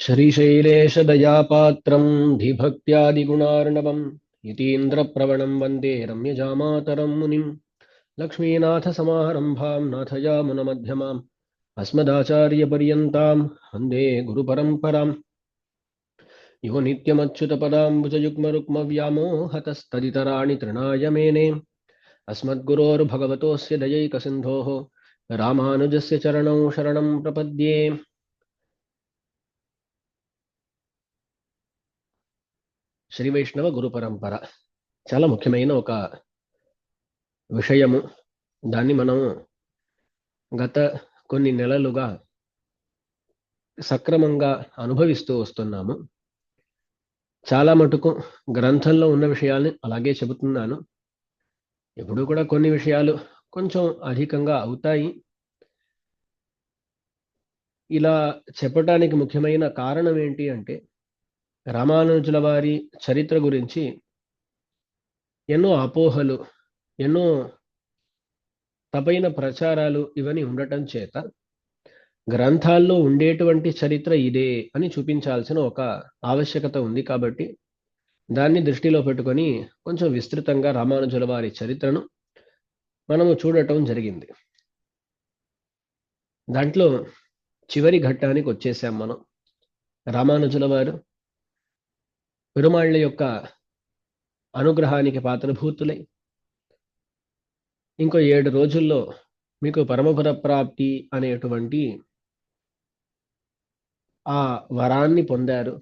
श्रीशैलेशदयापात्रं धिभक्त्यादिगुणार्णवं यतीन्द्रप्रवणं वन्दे रम्यजामातरं मुनिं लक्ष्मीनाथसमारम्भां नाथयामुनमध्यमाम् अस्मदाचार्यपर्यन्तां वन्दे गुरुपरम्पराम् यो नित्यमच्युतपदाम्बुजयुग्मरुक्मव्यामोहतस्तदितराणि तृणाय मेने अस्मद्गुरोर्भगवतोऽस्य दयैकसिन्धोः रामानुजस्य चरणौ शरणं प्रपद्ये। శ్రీ వైష్ణవ గురు పరంపర చాలా ముఖ్యమైన ఒక విషయము. దాన్ని మనం గత కొన్ని నెలలుగా సక్రమంగా అనుభవిస్తూ వస్తున్నాము. చాలా మటుకు గ్రంథంలో ఉన్న విషయాల్ని అలాగే చెబుతున్నాను. ఎప్పుడు కూడా కొన్ని విషయాలు కొంచెం అధికంగా అవుతాయి. ఇలా చెప్పటానికి ముఖ్యమైన కారణం ఏంటి అంటే, రామానుజుల వారి చరిత్ర గురించి ఎన్నో అపోహలు, ఎన్నో తపైన ప్రచారాలు ఇవన్నీ ఉండటం చేత గ్రంథాల్లో ఉండేటువంటి చరిత్ర ఇదే అని చూపించాల్సిన ఒక ఆవశ్యకత ఉంది. కాబట్టి దాన్ని దృష్టిలో పెట్టుకొని కొంచెం విస్తృతంగా రామానుజుల వారి చరిత్రను మనము చూడటం జరిగింది. దాంట్లో చివరి ఘట్టానికి వచ్చేసాం మనం. రామానుజుల వారు పెరుమాళ్ల యొక్క అనుగ్రహానికి పాత్రభూతులై ఇంకో 7 రోజుల్లో మీకు పరమపద ప్రాప్తి అనేటువంటి ఆ వరాన్ని పొందారు.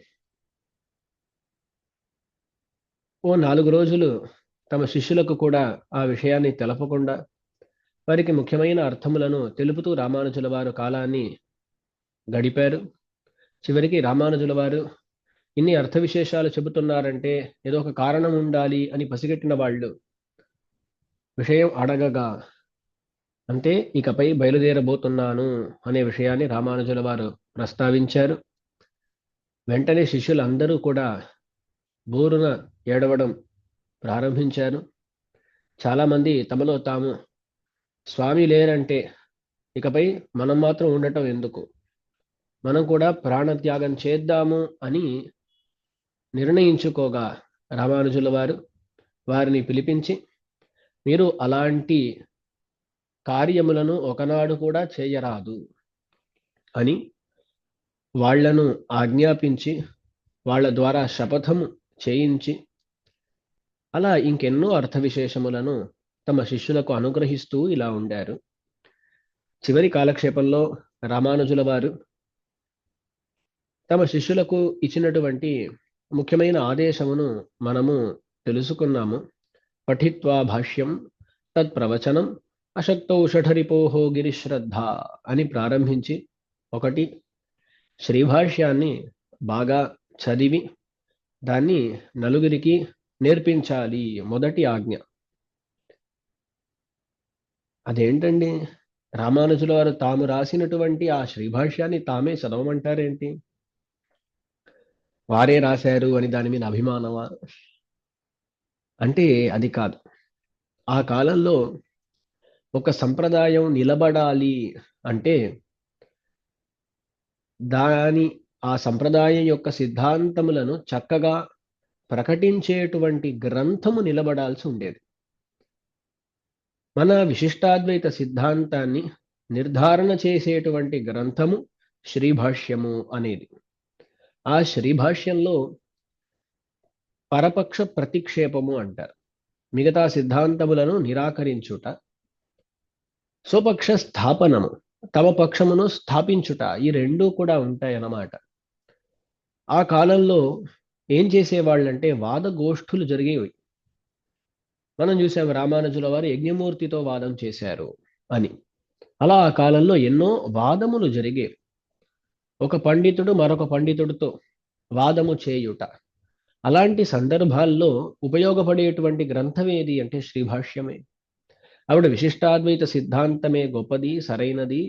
ఓ 4 రోజులు తమ శిష్యులకు కూడా ఆ విషయాన్ని తెలపకుండా వారికి ముఖ్యమైన అర్థములను తెలుపుతూ రామానుజుల వారు కాలాన్ని గడిపారు. చివరికి రామానుజుల వారు ఇన్ని అర్థ విశేషాలు చెబుతున్నారంటే ఏదో ఒక కారణం ఉండాలి అని పసిగట్టిన వాళ్ళు విషయం అడగగా, అంటే ఇకపై బయలుదేరబోతున్నాను అనే విషయాన్ని రామానుజుల వారు ప్రస్తావించారు. వెంటనే శిష్యులందరూ కూడా బోరున ఏడవడం ప్రారంభించారు. చాలామంది తమలో తాము, స్వామి లేరంటే ఇకపై మనం మాత్రం ఉండటం ఎందుకు, మనం కూడా ప్రాణత్యాగం చేద్దాము అని నిర్ణయించుకోగా రామానుజుల వారు వారిని పిలిపించి, మీరు అలాంటి కార్యములను ఒకనాడు కూడా చేయరాదు అని వాళ్లను ఆజ్ఞాపించి వాళ్ళ ద్వారా శపథము చేయించి అలా ఇంకెన్నో అర్థ విశేషములను తమ శిష్యులకు అనుగ్రహిస్తూ ఇలా ఉండారు. చివరి కాలక్షేపంలో రామానుజుల వారు తమ శిష్యులకు ఇచ్చినటువంటి ముఖ్యమైన ఆదేశమును మనము తెలుసుకున్నాము. పఠిత్వా భాష్యం తత్ప్రవచనం అశక్తౌ షఠరిపోహో గిరిశ్రద్ధ అని ప్రారంభించి, ఒకటి, శ్రీభాష్యాన్ని బాగా చదివి దాన్ని నలుగురికి నేర్పించాలి, మొదటి ఆజ్ఞ. అదేంటండి, రామానుజుల వారు తాము రాసినటువంటి ఆ శ్రీభాష్యాన్ని తామే చదవమంటారేంటి? వారే రాశారు అని దాని మీద అభిమానమా అంటే అది కాదు. ఆ కాలంలో ఒక సంప్రదాయం నిలబడాలి అంటే ఆ సంప్రదాయం యొక్క సిద్ధాంతములను చక్కగా ప్రకటించేటువంటి గ్రంథము నిలబడాల్సి ఉండేది. మన విశిష్టాద్వైత సిద్ధాంతాన్ని నిర్ధారణ చేసేటువంటి గ్రంథము శ్రీభాష్యము అనేది. ఆ శ్రీభాష్యంలో పరపక్ష ప్రతిక్షేపము అంటారు. మిగతా సిద్ధాంతములను నిరాకరించుట, స్వపక్ష స్థాపనము, తమ పక్షమును స్థాపించుట, ఈ రెండూ కూడా ఉంటాయన్నమాట. ఆ కాలంలో ఏం చేసేవాళ్ళంటే వాదగోష్ఠులు జరిగేవి. మనం చూసాం, రామానుజుల వారు యజ్ఞమూర్తితో వాదం చేశారు అని. అలా ఆ కాలంలో ఎన్నో వాదములు జరిగేవి. ఒక పండితుడు మరొక పండితుడితో వాదము చేయుట. అలాంటి సందర్భాల్లో ఉపయోగపడేటువంటి గ్రంథం ఏది అంటే శ్రీభాష్యమే. ఆవిడ విశిష్టాద్వైత సిద్ధాంతమే గొప్పది, సరైనది,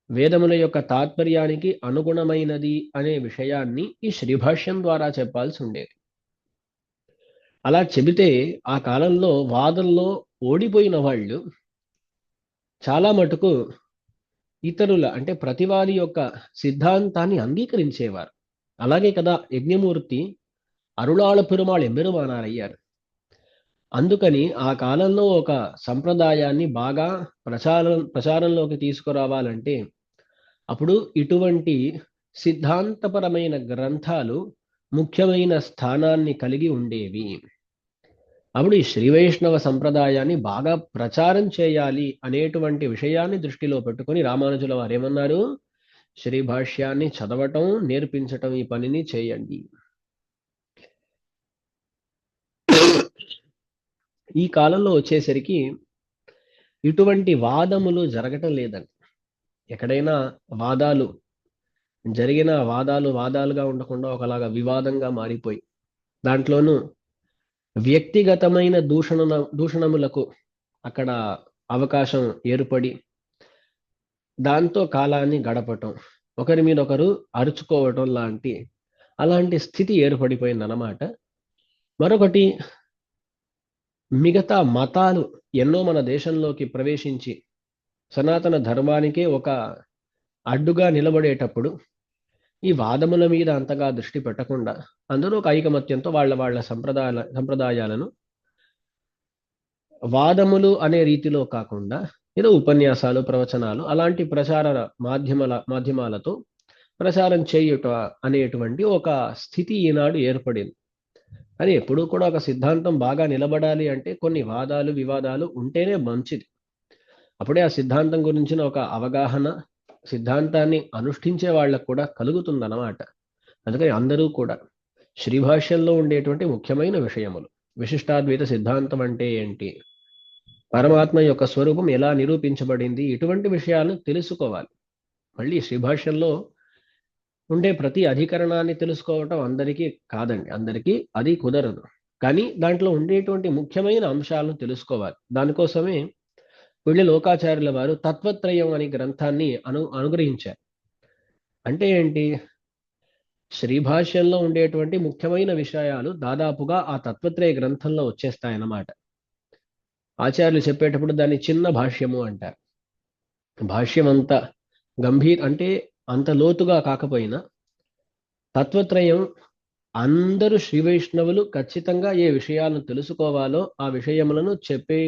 వేదముల యొక్క తాత్పర్యానికి అనుగుణమైనది అనే విషయాన్ని ఈ శ్రీభాష్యం ద్వారా చెప్పాల్సి ఉండేది. అలా చెబితే ఆ కాలంలో వాదంలో ఓడిపోయిన వాళ్ళు చాలా మటుకు ఇతరుల అంటే ప్రతివారి యొక్క సిద్ధాంతాన్ని అంగీకరించేవారు. అలాగే కదా యజ్ఞమూర్తి అరుళాళ పెరుమాళ్ ఎమ్మెరుమానారయ్యారు. అందుకని ఆ కాలంలో ఒక సంప్రదాయాన్ని బాగా ప్రచారంలోకి తీసుకురావాలంటే అప్పుడు ఇటువంటి సిద్ధాంతపరమైన గ్రంథాలు ముఖ్యమైన స్థానాన్ని కలిగి ఉండేవి. అప్పుడు ఈ శ్రీ వైష్ణవ సంప్రదాయాన్ని బాగా ప్రచారం చేయాలి అనేటువంటి విషయాన్ని దృష్టిలో పెట్టుకొని రామానుజుల వారు ఏమన్నారు? శ్రీ భాష్యాన్ని చదవటం, నేర్పించటం ఈ పనిని చేయండి. ఈ కాలంలో వచ్చేసరికి ఇటువంటి వాదములు జరగటం లేదండి. ఎక్కడైనా వాదాలు జరిగిన వాదాలుగా ఉండకుండా ఒకలాగా వివాదంగా మారిపోయి దాంట్లోనూ వ్యక్తిగతమైన దూషణములకు అక్కడ అవకాశం ఏర్పడి దాంతో కాలాన్ని గడపటం, ఒకరి మీద ఒకరు అరుచుకోవటం అలాంటి స్థితి ఏర్పడిపోయిందన్నమాట. మరొకటి, మిగతా మతాలు ఎన్నో మన దేశంలోకి ప్రవేశించి సనాతన ధర్మానికే ఒక అడ్డుగా నిలబడేటప్పుడు ఈ వాదముల మీద అంతగా దృష్టి పెట్టకుండా అందరూ ఒక ఐకమత్యంతో వాళ్ళ సంప్రదాయాలను వాదములు అనే రీతిలో కాకుండా ఏదో ఉపన్యాసాలు, ప్రవచనాలు అలాంటి ప్రచార మాధ్యమాలతో ప్రచారం చేయుట అనేటువంటి ఒక స్థితి ఈనాడు ఏర్పడింది. కానీ ఎప్పుడూ కూడా ఒక సిద్ధాంతం బాగా నిలబడాలి అంటే కొన్ని వాదాలు, వివాదాలు ఉంటేనే మంచిది. అప్పుడే ఆ సిద్ధాంతం గురించిన ఒక అవగాహన, సిద్ధాంతాన్ని అనుష్ఠించే వాళ్ళకు కూడా కలుగుతుందన్నమాట. అందుకని అందరూ కూడా శ్రీభాష్యంలో ఉండేటువంటి ముఖ్యమైన విషయములు, విశిష్టాద్వైత సిద్ధాంతం అంటే ఏంటి, పరమాత్మ యొక్క స్వరూపం ఎలా నిరూపించబడింది, ఇటువంటి విషయాలను తెలుసుకోవాలి. మళ్ళీ శ్రీభాష్యంలో ఉండే ప్రతి అధికరణాన్ని తెలుసుకోవటం అందరికీ కాదండి, అందరికీ అది కుదరదు. కానీ దాంట్లో ఉండేటువంటి ముఖ్యమైన అంశాలను తెలుసుకోవాలి. దానికోసమే వెళ్ళి లోకాచార్యుల వారు తత్వత్రయం అనే గ్రంథాన్ని అనుగ్రహించారు. అంటే ఏంటి? శ్రీభాష్యంలో ఉండేటువంటి ముఖ్యమైన విషయాలు దాదాపుగా ఆ తత్వత్రయ గ్రంథంలో వచ్చేస్తాయన్నమాట. ఆచార్యులు చెప్పేటప్పుడు దాన్ని చిన్న భాష్యము అంటారు. భాష్యం అంత అంటే అంత లోతుగా కాకపోయినా తత్వత్రయం అందరూ శ్రీ వైష్ణవులు ఖచ్చితంగా ఏ విషయాలను తెలుసుకోవాలో ఆ విషయములను చెప్పే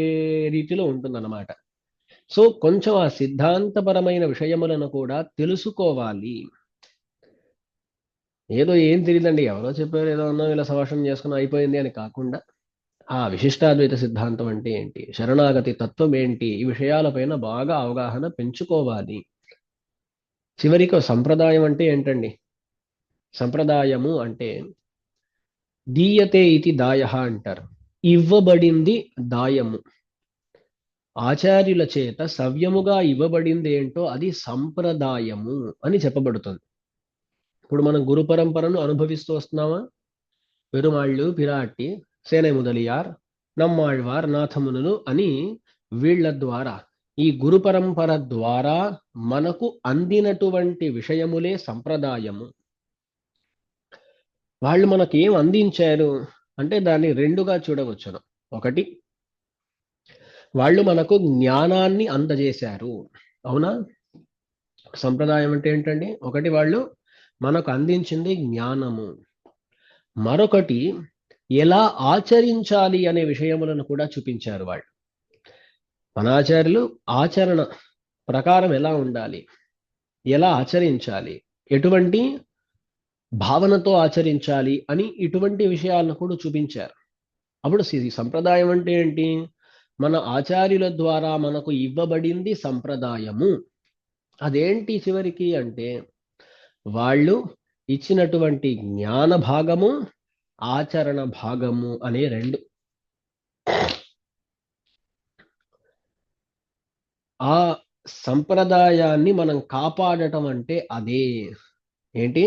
రీతిలో ఉంటుందన్నమాట. సో కొంచెం ఆ సిద్ధాంతపరమైన విషయములను కూడా తెలుసుకోవాలి. ఏదో ఏం తెలియదండి, ఎవరో చెప్పారు, ఏదో అన్నా ఇలా సంభాషణ చేసుకుని అయిపోయింది అని కాకుండా ఆ విశిష్టాద్వైత సిద్ధాంతం అంటే ఏంటి, శరణాగతి తత్వం ఏంటి, ఈ విషయాలపైన బాగా అవగాహన పెంచుకోవాలి. చివరికి సంప్రదాయం అంటే ఏంటండి? సంప్రదాయము అంటే దీయతే ఇది దాయ అంటారు, ఇవ్వబడింది దాయము. ఆచార్యుల చేత సవ్యముగా ఇవ్వబడింది ఏంటో అది సంప్రదాయము అని చెప్పబడుతుంది. ఇప్పుడు మనం గురు పరంపరను అనుభవిస్తూ వస్తున్నామా? పెరుమాళ్ళు, పిరాట్టి, సేனை ముదలియార్, నమ్మాళ్వార్, నాథమునులు అని వీళ్ల ద్వారా, ఈ గురు పరంపర ద్వారా మనకు అందినటువంటి విషయములే సంప్రదాయము. వాళ్ళు మనకి ఏం అందించారు అంటే దాన్ని రెండుగా చూడవచ్చును. ఒకటి, వాళ్ళు మనకు జ్ఞానాన్ని అందజేశారు. అవునా? సంప్రదాయం అంటే ఏంటండి? ఒకటి, వాళ్ళు మనకు అందించింది జ్ఞానము. మరొకటి, ఎలా ఆచరించాలి అనే విషయములను కూడా చూపించారు వాళ్ళు. మన ఆచార్యులు ఆచరణ ప్రకారం ఎలా ఉండాలి, ఎలా ఆచరించాలి, ఎటువంటి భావనతో ఆచరించాలి అని ఇటువంటి విషయాలను కూడా చూపించారు. అప్పుడు సంప్రదాయం అంటే ఏంటి? మన ఆచార్యుల ద్వారా మనకు ఇవ్వబడింది సంప్రదాయము. అదేంటి చివరికి అంటే వాళ్ళు ఇచ్చినటువంటి జ్ఞాన భాగము, ఆచరణ భాగము అనే రెండు. ఆ సంప్రదాయాన్ని మనం కాపాడటం అంటే అదే ఏంటి?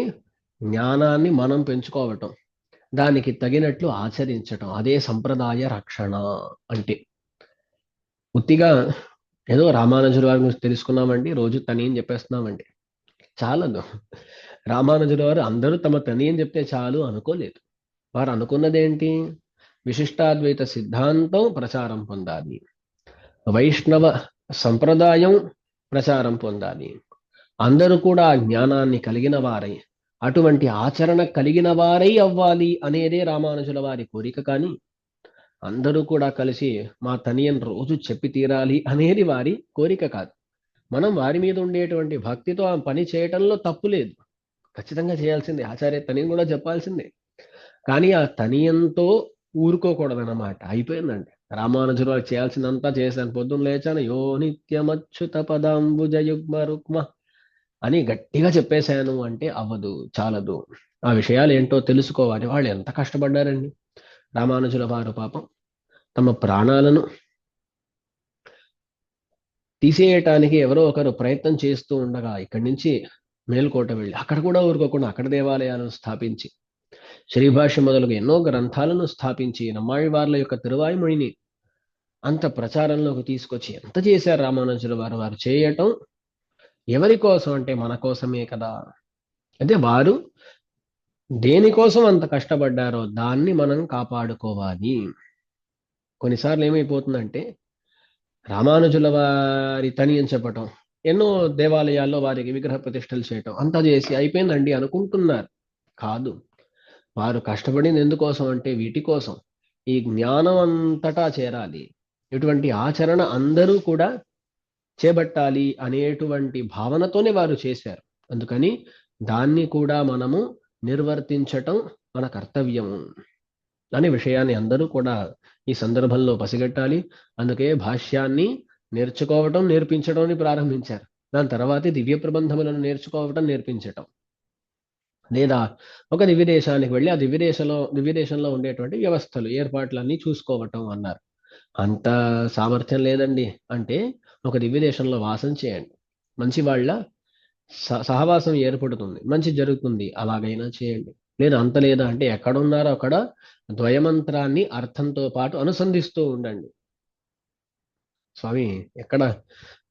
జ్ఞానాన్ని మనం పెంచుకోవటం, దానికి తగినట్లు ఆచరించటం, అదే సంప్రదాయ రక్షణ అంటే. ఉత్తిగా ఏదో రామానుజుల వారి గురించి తెలుసుకున్నామండి, రోజు తని అని చెప్పేస్తున్నామండి, చాలదు. రామానుజుల వారు అందరూ తమ తని అని చెప్తే చాలు అనుకోలేదు. వారు అనుకున్నదేంటి? విశిష్టాద్వైత సిద్ధాంతం ప్రచారం పొందాలి, వైష్ణవ సంప్రదాయం ప్రచారం పొందాలి. అందరూ కూడా ఆ జ్ఞానాన్ని కలిగిన వారై, అటువంటి ఆచరణ కలిగిన వారై అవ్వాలి అనేదే రామానుజుల వారి కోరిక. కానీ అందరూ కూడా కలిసి మా తనియన్ రోజు చెప్పి తీరాలి అనేది వారి కోరిక కాదు. మనం వారి మీద ఉండేటువంటి భక్తితో ఆ పని చేయటంలో తప్పు లేదు. ఖచ్చితంగా చేయాల్సిందే. ఆచార్య తనియన్ కూడా చెప్పాల్సిందే. కానీ ఆ తనియంతో ఊరుకోకూడదన్నమాట. అయిపోయిందండి. రామానుజులు వారు చేయాల్సిందంతా చేశాను. పొద్దున్న లేచాను, యో నిత్యమచ్యుత పదాంబుజ యుగ్మ రుక్మ అని గట్టిగా చెప్పేశాను అంటే అవ్వదు, చాలదు. ఆ విషయాలు ఏంటో తెలుసుకోవాలి. వాళ్ళు ఎంత కష్టపడ్డారండి. రామానుజుల వారు పాపం తమ ప్రాణాలను తీసేయటానికి ఎవరో ఒకరు ప్రయత్నం చేస్తూ ఉండగా ఇక్కడి నుంచి మేల్కోట వెళ్ళి అక్కడ కూడా ఊరుకోకుండా అక్కడ దేవాలయాలను స్థాపించి, శ్రీభాష్యం మొదలుగా ఎన్నో గ్రంథాలను స్థాపించి, నమ్మాళ్ళవార్ల యొక్క తిరువాయుమొழிని అంత ప్రచారంలోకి తీసుకొచ్చి ఎంత చేశారు రామానుజుల వారు. వారు చేయటం ఎవరి కోసం అంటే మన కోసమే కదా. అయితే వారు దేనికోసం అంత కష్టపడ్డారో దాన్ని మనం కాపాడుకోవాలి. కొన్నిసార్లు ఏమైపోతుందంటే రామానుజుల వారి తని అని చెప్పటం, ఎన్నో దేవాలయాల్లో వారికి విగ్రహ ప్రతిష్టలు చేయటం, అంతా చేసి అయిపోయిందండి అనుకుంటున్నారు. కాదు, వారు కష్టపడింది ఎందుకోసం అంటే వీటి కోసం. ఈ జ్ఞానం అంతటా చేరాలి, ఇటువంటి ఆచరణ అందరూ కూడా చేపట్టాలి అనేటువంటి భావనతోనే వారు చేశారు. అందుకని దాన్ని కూడా మనము నిర్వర్తించటం మన కర్తవ్యము అనే విషయాన్ని అందరూ కూడా ఈ సందర్భంలో పసిగట్టాలి. అందుకే భాష్యాన్ని నేర్చుకోవటం, నేర్పించడం అని ప్రారంభించారు. దాని తర్వాతే దివ్య ప్రబంధములను నేర్చుకోవటం, నేర్పించటం. లేదా ఒక దివ్యదేశానికి వెళ్ళి ఆ దివ్యదేశంలో ఉండేటువంటి వ్యవస్థలు, ఏర్పాట్లన్నీ చూసుకోవటం అన్నారు. అంత సామర్థ్యం లేదండి అంటే ఒక దివ్యదేశంలో వాసం చేయండి. మంచి వాళ్ళ సహవాసం ఏర్పడుతుంది, మంచి జరుగుతుంది, అలాగైనా చేయండి. లేదా అంత లేదా అంటే ఎక్కడున్నారో అక్కడ ద్వయమంత్రాన్ని అర్థంతో పాటు అనుసంధిస్తూ ఉండండి. స్వామి, ఎక్కడ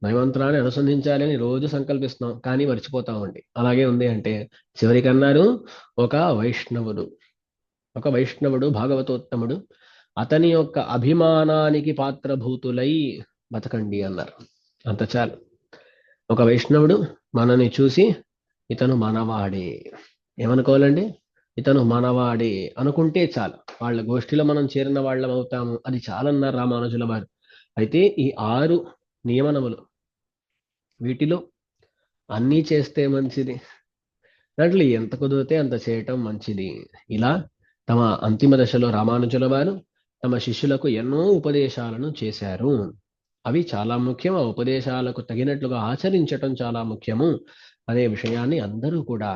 ద్వయమంత్రాన్ని అనుసంధించాలని రోజు సంకల్పిస్తున్నాం కానీ మర్చిపోతామండి. అలాగే ఉంది అంటే చివరికి అన్నారు, ఒక వైష్ణవుడు భాగవతోత్తముడు అతని యొక్క అభిమానానికి పాత్రభూతులై బతకండి అన్నారు. అంత చాలు. ఒక వైష్ణవుడు మనని చూసి ఇతను మనవాడే ఏమనుకోవాలండి, ఇతను మనవాడే అనుకుంటే చాలు. వాళ్ళ గోష్ఠిలో మనం చేరిన వాళ్ళం అవుతాము, అది చాలన్నారు రామానుజుల వారు. అయితే ఈ 6 నియమనములు, వీటిలో అన్నీ చేస్తే మంచిది, దాంట్లో ఎంత కుదిరితే అంత చేయటం మంచిది. ఇలా తమ అంతిమ దశలో రామానుజుల వారు తమ శిష్యులకు ఎన్నో ఉపదేశాలను చేశారు. అవి చాలా ముఖ్యం. ఆ ఉపదేశాలకు తగినట్లుగా ఆచరించటం చాలా ముఖ్యము అనే విషయాన్ని అందరూ కూడా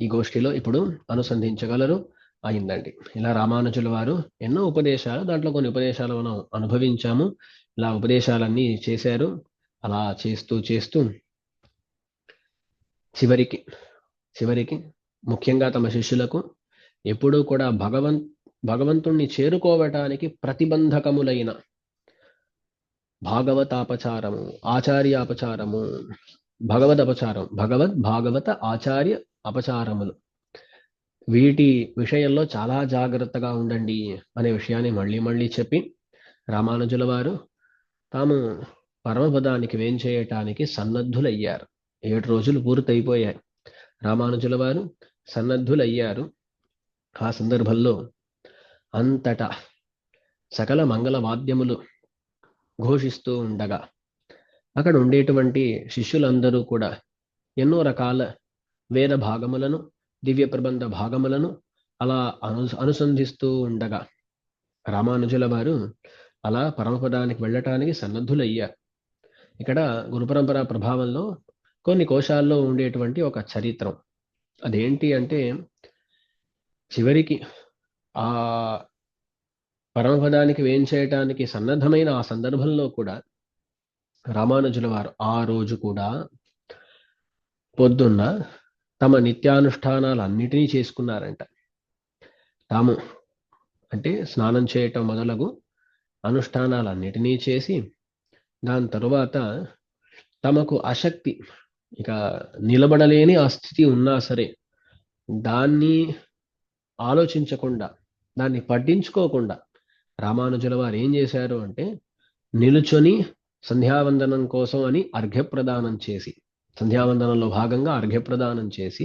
ఈ గోష్ఠిలో ఇప్పుడు అనుసంధించగలరు అయిందండి. ఇలా రామానుజుల వారు ఎన్నో ఉపదేశాలు, దాంట్లో కొన్ని ఉపదేశాలు మనం అనుభవించాము. ఇలా ఉపదేశాలన్నీ చేశారు. అలా చేస్తూ చేస్తూ చివరికి ముఖ్యంగా తమ శిష్యులకు ఎప్పుడూ కూడా భగవంతుణ్ణి చేరుకోవటానికి ప్రతిబంధకములైన భాగవతాపచారము, ఆచార్యాపచారము, భాగవత ఆచార్య అపచారములు, వీటి విషయంలో చాలా జాగ్రత్తగా ఉండండి అనే విషయాన్ని మళ్ళీ మళ్ళీ చెప్పి రామానుజుల వారు తాము పరమపదానికి వేంచేయటానికి సన్నద్ధులయ్యారు. 7 రోజులు పూర్తయిపోయాయి. రామానుజుల వారు సన్నద్ధులయ్యారు. ఆ సందర్భంలో అంతటా సకల మంగళ వాద్యములు ఘోషిస్తూ ఉండగా అక్కడ ఉండేటువంటి శిష్యులందరూ కూడా ఎన్నో రకాల వేద భాగములను, దివ్య ప్రబంధ భాగములను అలా అనుసంధిస్తూ ఉండగా రామానుజుల వారు అలా పరమపదానికి వెళ్ళటానికి సన్నద్ధులయ్యారు. ఇక్కడ గురుపరంపర ప్రభావంలో కొన్ని కోశాల్లో ఉండేటువంటి ఒక చరిత్రం అదేంటి అంటే, చివరికి ఆ పరమపదానికి వేంచేయటానికి సన్నద్ధమైన ఆ సందర్భంలో కూడా రామానుజుల వారు ఆ రోజు కూడా పొద్దున్న తమ నిత్యానుష్ఠానాలన్నిటినీ చేసుకున్నారంట. తాము అంటే స్నానం చేయటం మొదలగు అనుష్ఠానాలన్నిటినీ చేసి దాని తరువాత తమకు అశక్తి, ఇక నిలబడలేని ఆ స్థితి ఉన్నా సరే దాన్ని ఆలోచించకుండా, దాన్ని పట్టించుకోకుండా రామానుజుల వారు ఏం చేశారు అంటే నిలుచొని సంధ్యావందనం కోసం అని అర్ఘ్యప్రదానం చేసి, సంధ్యావందనంలో భాగంగా అర్ఘ్యప్రదానం చేసి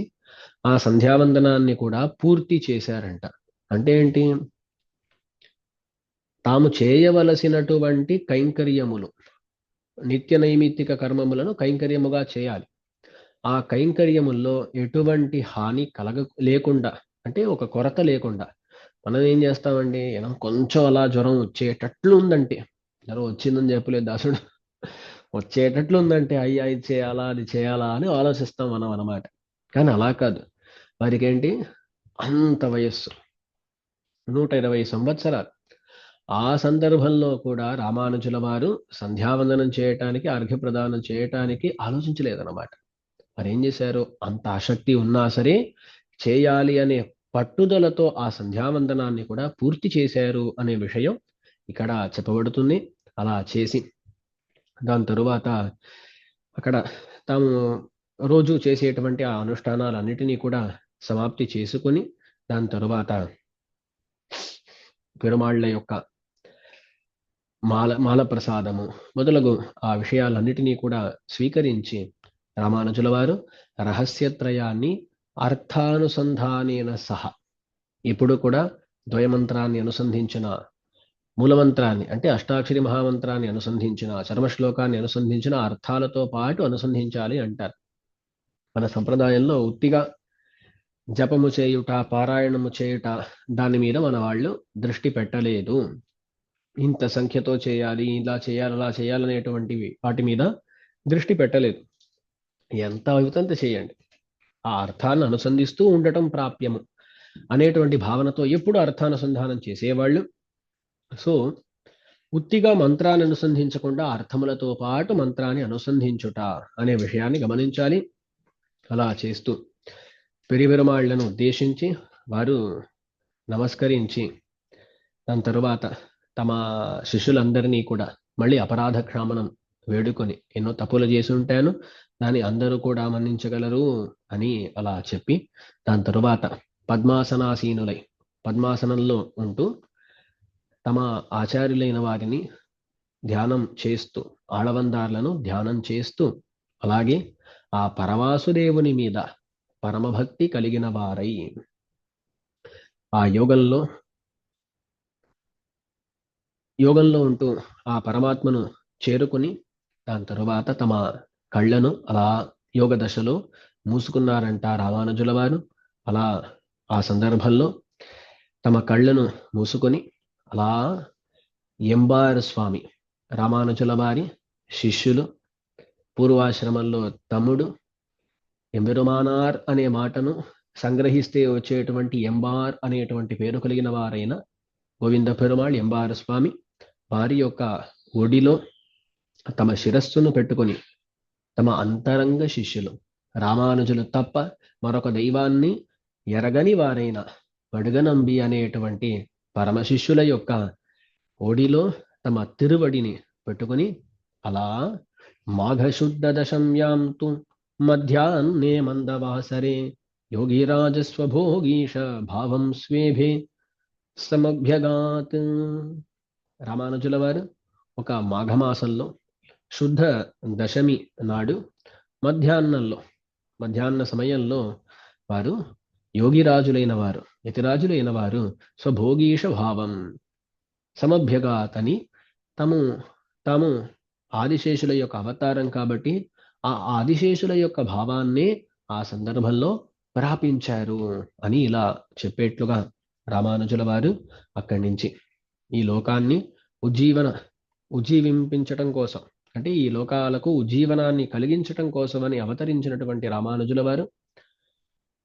ఆ సంధ్యావందనాన్ని కూడా పూర్తి చేశారంట. అంటే ఏంటి? తాము చేయవలసినటువంటి కైంకర్యములు, నిత్య నైమిత్తిక కర్మములను కైంకర్యముగా చేయాలి. ఆ కైంకర్యముల్లో ఎటువంటి హాని లేకుండా, అంటే ఒక కొరత లేకుండా. మనం ఏం చేస్తామండి, కొంచెం అలా జ్వరం వచ్చేటట్లు ఉందంటే, జ్వరం వచ్చిందని చెప్పలేదు దాసుడు, వచ్చేటట్లు ఉందంటే అయ్యా ఇది చేయాలా అది చేయాలా అని ఆలోచిస్తాం మనం అన్నమాట. కానీ అలా కాదు. వారికి ఏంటి, అంత వయస్సు 120 సంవత్సరాలు. ఆ సందర్భంలో కూడా రామానుజుల వారు సంధ్యావందనం చేయటానికి, అర్ఘ్యప్రదానం చేయటానికి ఆలోచించలేదన్నమాట. మరి ఏం చేశారు, అంత ఆసక్తి ఉన్నా సరే చేయాలి అనే పట్టుదలతో ఆ సంధ్యావందనాన్ని కూడా పూర్తి చేశారు అనే విషయం ఇక్కడ చెప్పబడుతుంది. అలా చేసి దాని తరువాత అక్కడ తాము రోజు చేసేటువంటి ఆ అనుష్ఠానాలన్నిటినీ కూడా సమాప్తి చేసుకుని దాని తరువాత పెరుమాళ్ల యొక్క మాల ప్రసాదము మొదలగు ఆ విషయాలన్నిటినీ కూడా స్వీకరించి రామానుజుల వారు రహస్యత్రయాన్ని అర్థానుసంధానేన సహా, ఇప్పుడు కూడా ద్వయమంత్రాన్ని అనుసంధించిన మూలమంత్రాన్ని, అంటే అష్టాక్షరి మహామంత్రాన్ని అనుసంధించిన, చర్మశ్లోకాన్ని అనుసంధించిన అర్థాలతో పాటు అనుసంధించాలి అంటారు. మన సంప్రదాయంలో ఉత్తిగా జపము చేయుట, పారాయణము చేయుట, దాని మీద మన వాళ్ళు దృష్టి పెట్టలేదు. ఇంత సంఖ్యతో చేయాలి, ఇలా చేయాలి, అలా చేయాలనేటువంటివి వాటి మీద దృష్టి పెట్టలేదు. ఎంత అవుతంత చేయండి, ఆ అర్థాన్ని అనుసంధిస్తూ ఉండటం ప్రాప్యము అనేటువంటి భావనతో ఎప్పుడు అర్థానుసంధానం చేసేవాళ్ళు. సో ఉత్తిగా మంత్రాన్ని అనుసంధించకుండా అర్థములతో పాటు మంత్రాన్ని అనుసంధించుట అనే విషయాన్ని గమనించాలి. అలా చేస్తూ పెరిపెరుమాళ్లను ఉద్దేశించి వారు నమస్కరించి దాని తరువాత తమ శిష్యులందరినీ కూడా మళ్ళీ అపరాధ క్షామనం వేడుకొని, ఎన్నో తప్పులు చేసి ఉంటాను, దాన్ని అందరూ కూడా మన్నించగలరు అని అలా చెప్పి దాని తరువాత పద్మాసనాసీనులై పద్మాసనంలో ఉంటూ తమ ఆచార్యులైన వారిని ధ్యానం చేస్తూ, ఆళవందార్లను ధ్యానం చేస్తూ, అలాగే ఆ పరవాసుదేవుని మీద పరమభక్తి కలిగిన వారై ఆ యోగంలో ఉంటూ ఆ పరమాత్మను చేరుకుని దాని తరువాత తమ కళ్ళను అలా యోగ దశలో మూసుకున్నారంట రామానుజుల వారు. అలా ఆ సందర్భంలో తమ కళ్ళను మూసుకొని అలా ఎంబారు స్వామి, రామానుజుల వారి శిష్యులు, పూర్వాశ్రమంలో తమ్ముడు, ఎంబెరుమానార్ అనే మాటను సంగ్రహిస్తే వచ్చేటువంటి ఎంబార్ అనేటువంటి పేరు కలిగిన వారైన గోవింద పెరుమాళ్ ఎంబారు స్వామి వారి యొక్క ఒడిలో తమ శిరస్సును పెట్టుకొని తమ అంతరంగ శిష్యులు, రామానుజులు తప్ప మరొక దైవాన్ని ఎరగని వారైన వడుగనంబి అనేటువంటి పరమ శిష్యుల యొక్క ఒడిలో తమ తిరువడిని పెట్టుకుని అలా మాఘశుద్ధ దశమ్యాంతు మధ్యాహ్నే మందవాసరే యోగిరాజస్వభోగీష భావం స్వేభే సమభ్యగాత్. రామానుజుల వారు ఒక మాఘమాసంలో శుద్ధ దశమి నాడు మధ్యాహ్న సమయంలో వారు యోగిరాజులైన వారు, యతిరాజులైన వారు స్వభోగీష భావం సమభ్యగాతని తాము ఆదిశేషుల యొక్క అవతారం కాబట్టి ఆ ఆదిశేషుల యొక్క భావాన్నే ఆ సందర్భంలో ప్రాపించారు అని ఇలా చెప్పేట్లుగా రామానుజుల వారు అక్కడి నుంచి ఈ లోకాన్ని ఉజ్జీవింపించటం కోసం, అంటే ఈ లోకాలకు ఉజ్జీవనాన్ని కలిగించటం కోసమని అవతరించినటువంటి రామానుజుల వారు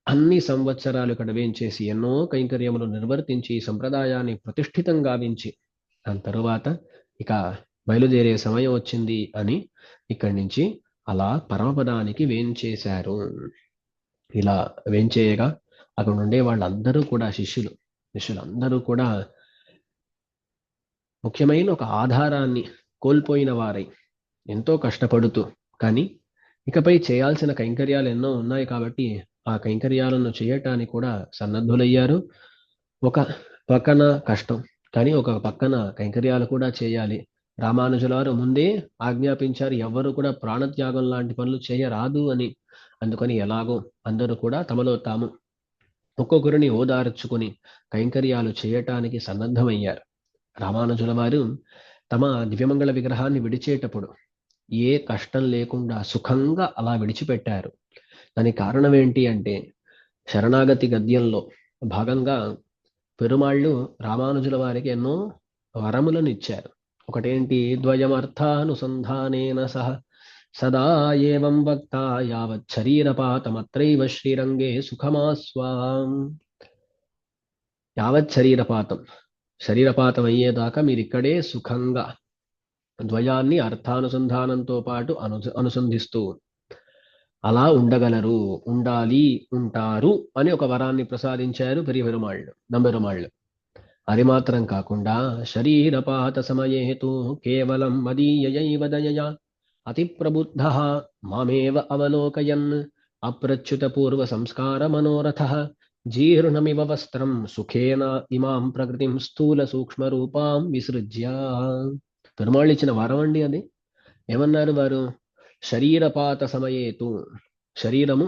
అన్ని సంవత్సరాలు ఇక్కడ వేంచేసి ఎన్నో కైంకర్యములు నిర్వర్తించి సంప్రదాయాన్ని ప్రతిష్ఠితం గావించి దాని తరువాత ఇక బయలుదేరే సమయం వచ్చింది అని ఇక్కడి నుంచి అలా పరమపదానికి వేంచేశారు. ఇలా వేంచేయగా అక్కడ ఉండే వాళ్ళందరూ కూడా శిష్యులందరూ కూడా ముఖ్యమైన ఒక ఆధారాన్ని కోల్పోయిన వారై ఎంతో కష్టపడుతూ, కానీ ఇకపై చేయాల్సిన కైంకర్యాలు ఎన్నో ఉన్నాయి కాబట్టి ఆ కైంకర్యాలను చేయటానికి కూడా సన్నద్ధులయ్యారు. ఒక పక్కన కష్టం, కానీ ఒక పక్కన కైంకర్యాలు కూడా చేయాలి, రామానుజుల వారు ముందే ఆజ్ఞాపించారు, ఎవ్వరు కూడా ప్రాణత్యాగం లాంటి పనులు చేయరాదు అని. అందుకని ఎలాగో అందరూ కూడా తమలో తాము ఒక్కొక్కరిని ఓదార్చుకుని కైంకర్యాలు చేయటానికి సన్నద్ధమయ్యారు. రామానుజుల వారు తమ దివ్యమంగళ విగ్రహాన్ని విడిచేటప్పుడు ఏ కష్టం లేకుండా సుఖంగా అలా విడిచిపెట్టారు. దానికి కారణం ఏంటి అంటే, శరణాగతి గద్యంలో భాగంగా పెరుమాళ్ళు రామానుజుల వారికి ఎన్నో వరములను ఇచ్చారు. ఒకటేంటి, ద్వయమర్థానుసంధానేన సహ సదా ఏవం వక్త యావత్ శరీరపాతమత్రైవ శ్రీరంగే సుఖమాస్వాం. యావత్ శరీరపాతం అయ్యేదాకా మీరు ఇక్కడే సుఖంగా ద్వయాన్ని అర్థానుసంధానంతో పాటు అనుసంధిస్తూ అలా ఉండగలరు, ఉండాలి, ఉంటారు అని ఒక వరాన్ని ప్రసాదించారు పెరుమాళ్ళు, నంబెరుమాళ్ళు. అది మాత్రం కాకుండా శరీరపాత సమయేతు కేవలం మదీయయైవ దయయా అతి ప్రబుద్ధ మామేవ అవలోకయన్ అప్రచ్యుత పూర్వ సంస్కార మనోరథ జీర్ణమివ వస్త్రం సుఖేన ఇమాం ప్రకృతిం స్థూల సూక్ష్మ రూపాం విసృజ్య. పెరుమాళ్ళు ఇచ్చిన వరం అండి అది. ఏమన్నారు వారు? శరీరపాత సమయేతు, శరీరము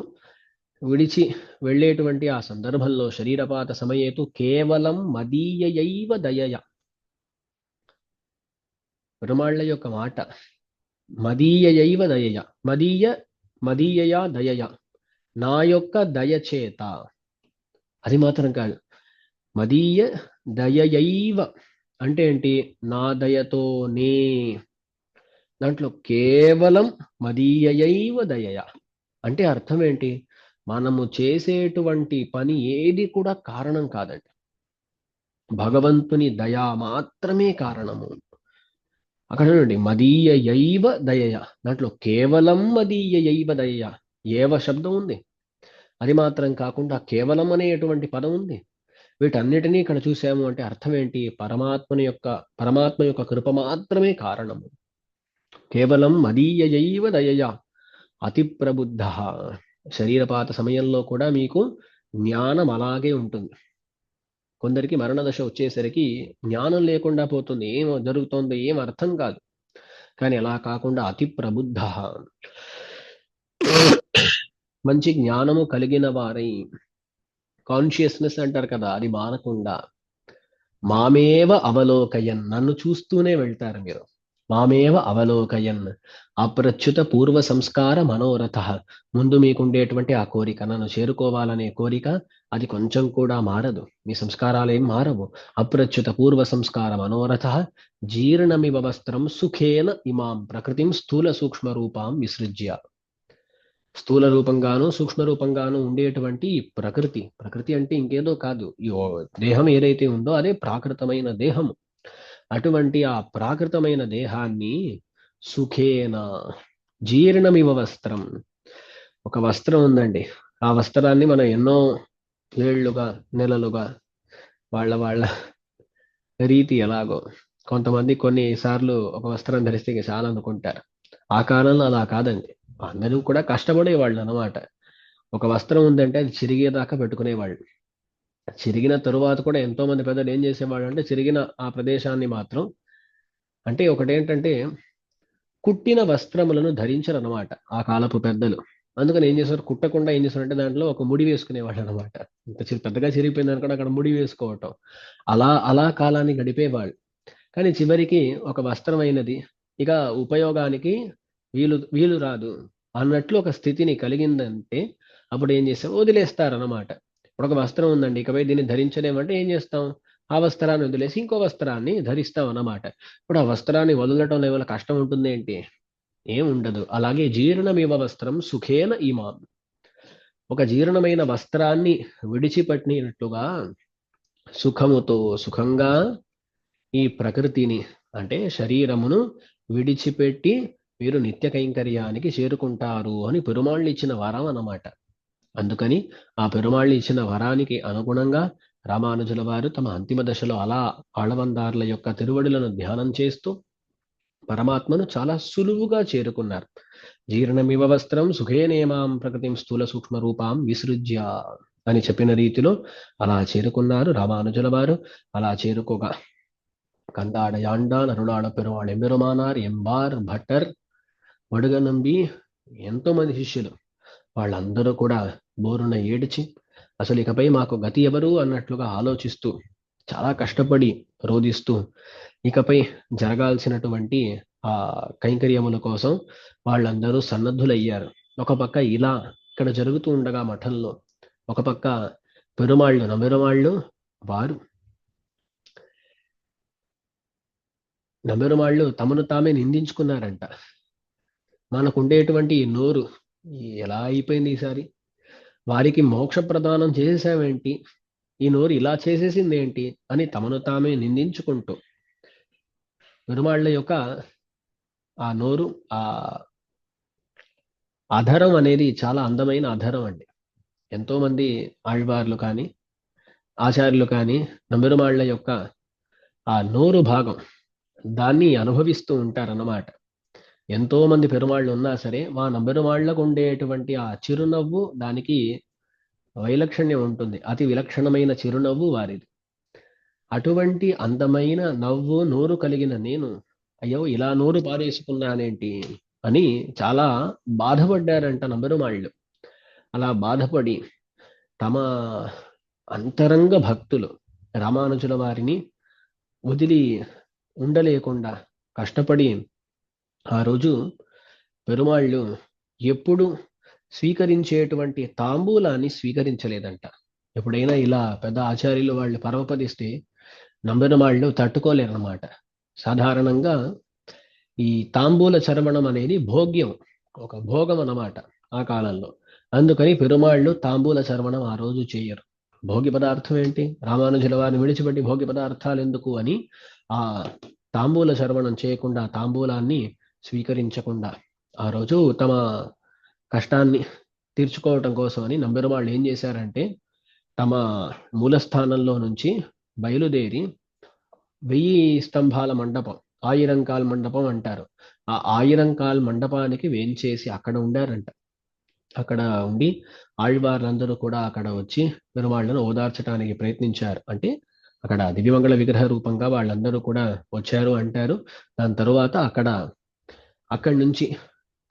విడిచి వెళ్ళేటువంటి ఆ సందర్భంలో, శరీరపాత సమయేతు కేవలం మదీయయైవ దయయ. పెరుమాళ్ళ యొక్క మాట, మదీయయైవ దయయ, మదీయయా దయయ, నా యొక్క దయచేత. అది మాత్రం కాదు, మదీయ దయయైవ అంటే ఏంటి? నా దయతోనే. దాంట్లో కేవలం మదీయయైవ దయయ అంటే అర్థం ఏంటి? మనము చేసేటువంటి పని ఏది కూడా కారణం కాదండి, భగవంతుని దయా మాత్రమే కారణము. అక్కడ చూడండి, మదీయయైవ దయయ, దాంట్లో కేవలం మదీయయైవ దయయ, ఏవ శబ్దం ఉంది. అది మాత్రం కాకుండా కేవలం అనేటువంటి పదం ఉంది. వీటన్నిటినీ ఇక్కడ చూసాము అంటే అర్థం ఏంటి? పరమాత్మ యొక్క కృప మాత్రమే కారణము. కేవలం మదీయయైవ దయయ అతి ప్రబుద్ధ. శరీరపాత సమయంలో కూడా మీకు జ్ఞానం అలాగే ఉంటుంది. కొందరికి మరణ దశ వచ్చేసరికి జ్ఞానం లేకుండా పోతుంది, ఏం జరుగుతోందో ఏం అర్థం కాదు. కానీ అలా కాకుండా అతి ప్రబుద్ధ, మంచి జ్ఞానము కలిగిన వారై, కాన్షియస్నెస్ అంటారు కదా, అది మానకుండా మామేవ అవలోకయన్, నన్ను చూస్తూనే వెళ్తారు మీరు. మామేవ అవలోకయన్ అప్రచ్యుత పూర్వ సంస్కార మనోరథ, ముందు మీకుండేటువంటి ఆ కోరిక, నన్ను చేరుకోవాలనే కోరిక, అది కొంచెం కూడా మారదు. మీ సంస్కారాలు ఏం మారవు. అప్రచ్యుత పూర్వ సంస్కార మనోరథ జీర్ణమివ వస్త్రం సుఖేన ఇమాం ప్రకృతిం స్థూల సూక్ష్మ రూపాం విసృజ్య. స్థూల రూపంగాను సూక్ష్మ రూపంగాను ఉండేటువంటి ప్రకృతి అంటే ఇంకేదో కాదు, ఈ దేహం ఏదైతే ఉందో అదే ప్రాకృతమైన దేహము. అటువంటి ఆ ప్రాకృతమైన దేహాన్ని సుఖేన, జీర్ణమివ వస్త్రం, ఒక వస్త్రం ఉందండి, ఆ వస్త్రాన్ని మనం ఎన్నో ఏళ్లుగా నెలలుగా వాళ్ళ రీతి ఎలాగో, కొంతమంది కొన్నిసార్లు ఒక వస్త్రం ధరిస్తే చాలా అనుకుంటారు. ఆ కాలంలో అలా కాదండి, అందరూ కూడా కష్టపడేవాళ్ళు అనమాట. ఒక వస్త్రం ఉందంటే అది చిరిగేదాకా పెట్టుకునేవాళ్ళు. చిరిగిన తరువాత కూడా ఎంతో మంది పెద్దలు ఏం చేసేవాళ్ళు అంటే, చిరిగిన ఆ ప్రదేశాన్ని మాత్రం, అంటే ఒకటేంటంటే కుట్టిన వస్త్రములను ధరించరు అనమాట ఆ కాలపు పెద్దలు. అందుకని ఏం చేశారు, కుట్టకుండా ఏం చేశారంటే దాంట్లో ఒక ముడి వేసుకునేవాళ్ళు అనమాట. ఇంత పెద్దగా చిరిగిపోయిందని కూడా అక్కడ ముడి వేసుకోవటం, అలా కాలాన్ని గడిపేవాళ్ళు. కానీ చివరికి ఒక వస్త్రమైనది ఇక ఉపయోగానికి వీలు రాదు అన్నట్లు ఒక స్థితిని కలిగిందంటే అప్పుడు ఏం చేస్తాం, వదిలేస్తారన్నమాట. ఇప్పుడు ఒక వస్త్రం ఉందండి, ఇకపై దీన్ని ధరించలేమంటే ఏం చేస్తాం, ఆ వస్త్రాన్ని వదిలేసి ఇంకో వస్త్రాన్ని ధరిస్తాం అన్నమాట. ఇప్పుడు ఆ వస్త్రాన్ని వదలటం ఏమైనా కష్టం ఉంటుంది ఏంటి? ఏం ఉండదు. అలాగే జీర్ణమివ వస్త్రం సుఖేన ఇమాం, ఒక జీర్ణమైన వస్త్రాన్ని విడిచిపెట్టినట్లుగా సుఖముతో సుఖంగా ఈ ప్రకృతిని అంటే శరీరమును విడిచిపెట్టి మీరు నిత్య కైంకర్యానికి చేరుకుంటారు అని పెరుమాళ్ళు ఇచ్చిన వరం అన్నమాట. అందుకని ఆ పెరుమాళ్ళు ఇచ్చిన వరానికి అనుగుణంగా రామానుజుల వారు తమ అంతిమ దశలో అలా ఆళ్వందార్ల యొక్క తిరువడులను ధ్యానం చేస్తూ పరమాత్మను చాలా సులువుగా చేరుకున్నారు. జీర్ణమివ వస్త్రం సుఖేనేమాం ప్రకృతిం స్థూల సూక్ష్మ రూపాం విసృజ్య అని చెప్పిన రీతిలో అలా చేరుకున్నారు రామానుజుల వారు. అలా చేరుకోగా కందాడ యాండాన్ అరుళాడ పెరుమాళ్ ఎమ్మెరుమానార్ ఎంబార్ భట్టర్ వడుగనంబి ఎంతో మంది శిష్యులు వాళ్ళందరూ కూడా బోరున ఏడిచి అసలు ఇకపై మాకు గతి ఎవరు అన్నట్లుగా ఆలోచిస్తూ చాలా కష్టపడి రోధిస్తూ ఇకపై జరగాల్సినటువంటి ఆ కైంకర్యముల కోసం వాళ్ళందరూ సన్నద్ధులయ్యారు. ఒక పక్క ఇలా ఇక్కడ జరుగుతూ ఉండగా మఠంలో ఒక పక్క పెరుమాళ్ళు నమ్మెరుమాళ్ళు తమను తామే నిందించుకున్నారంట. మనకుండేటువంటి నోరు ఎలా అయిపోయింది ఈసారి, వారికి మోక్ష ప్రదానం చేసేసామేంటి, ఈ నోరు ఇలా చేసేసింది ఏంటి అని తమను తామే నిందించుకుంటూ పెరుమాళ్ళ యొక్క ఆ నోరు, ఆ అధరం అనేది చాలా అందమైన అధరం అండి. ఎంతో మంది ఆళ్వార్లు కానీ ఆచార్యులు కానీ నమ్మెరుమాళ్ళ యొక్క ఆ నోరు భాగం దాన్ని అనుభవిస్తూ ఉంటారన్నమాట. ఎంతో మంది పెరుమాళ్ళు ఉన్నా సరే మా నమ్మెరుమాళ్లకు ఉండేటువంటి ఆ చిరునవ్వు దానికి వైలక్షణ్యం ఉంటుంది. అతి విలక్షణమైన చిరునవ్వు వారిది. అటువంటి అందమైన నవ్వు నోరు కలిగిన నేను అయ్యో ఇలా నోరు పారేసుకున్నానేంటి అని చాలా బాధపడ్డారంట నమ్మెరుమాళ్ళు. అలా బాధపడి తమ అంతరంగ భక్తులు రామానుజుల వారిని వదిలి ఉండలేకుండా కష్టపడి ఆ రోజు పెరుమాళ్ళు ఎప్పుడు స్వీకరించేటువంటి తాంబూలాన్ని స్వీకరించలేదంట. ఎప్పుడైనా ఇలా పెద్ద ఆచార్యులు వాళ్ళు పరమపదిస్తే నమ్మెరుమాళ్ళు తట్టుకోలేరన్నమాట. సాధారణంగా ఈ తాంబూల చరవణం అనేది భోగ్యం, ఒక భోగం అన్నమాట ఆ కాలంలో. అందుకని పెరుమాళ్ళు తాంబూల చరవణం ఆ రోజు చేయరు. భోగి పదార్థం ఏంటి, రామానుజుల వారిని విడిచిపెట్టి భోగి పదార్థాలు ఎందుకు అని ఆ తాంబూల చరవణం చేయకుండా, తాంబూలాన్ని స్వీకరించకుండా ఆ రోజు తమ కష్టాన్ని తీర్చుకోవటం కోసం అని నమ్మెరుమాళ్ళు ఏం చేశారంటే తమ మూలస్థానంలో నుంచి బయలుదేరి 1000 స్తంభాల మండపం, ఆయిరంకాల్ మండపం అంటారు, ఆ ఆయిరంకాల్ మండపానికి వేంచేసి అక్కడ ఉండారంట. అక్కడ ఉండి ఆళ్వార్లందరూ కూడా అక్కడ వచ్చి పెరుమాళ్లను ఓదార్చడానికి ప్రయత్నించారు. అంటే అక్కడ దివ్యమంగళ విగ్రహ రూపంగా వాళ్ళందరూ కూడా వచ్చారు అంటారు. దాని తరువాత అక్కడి నుంచి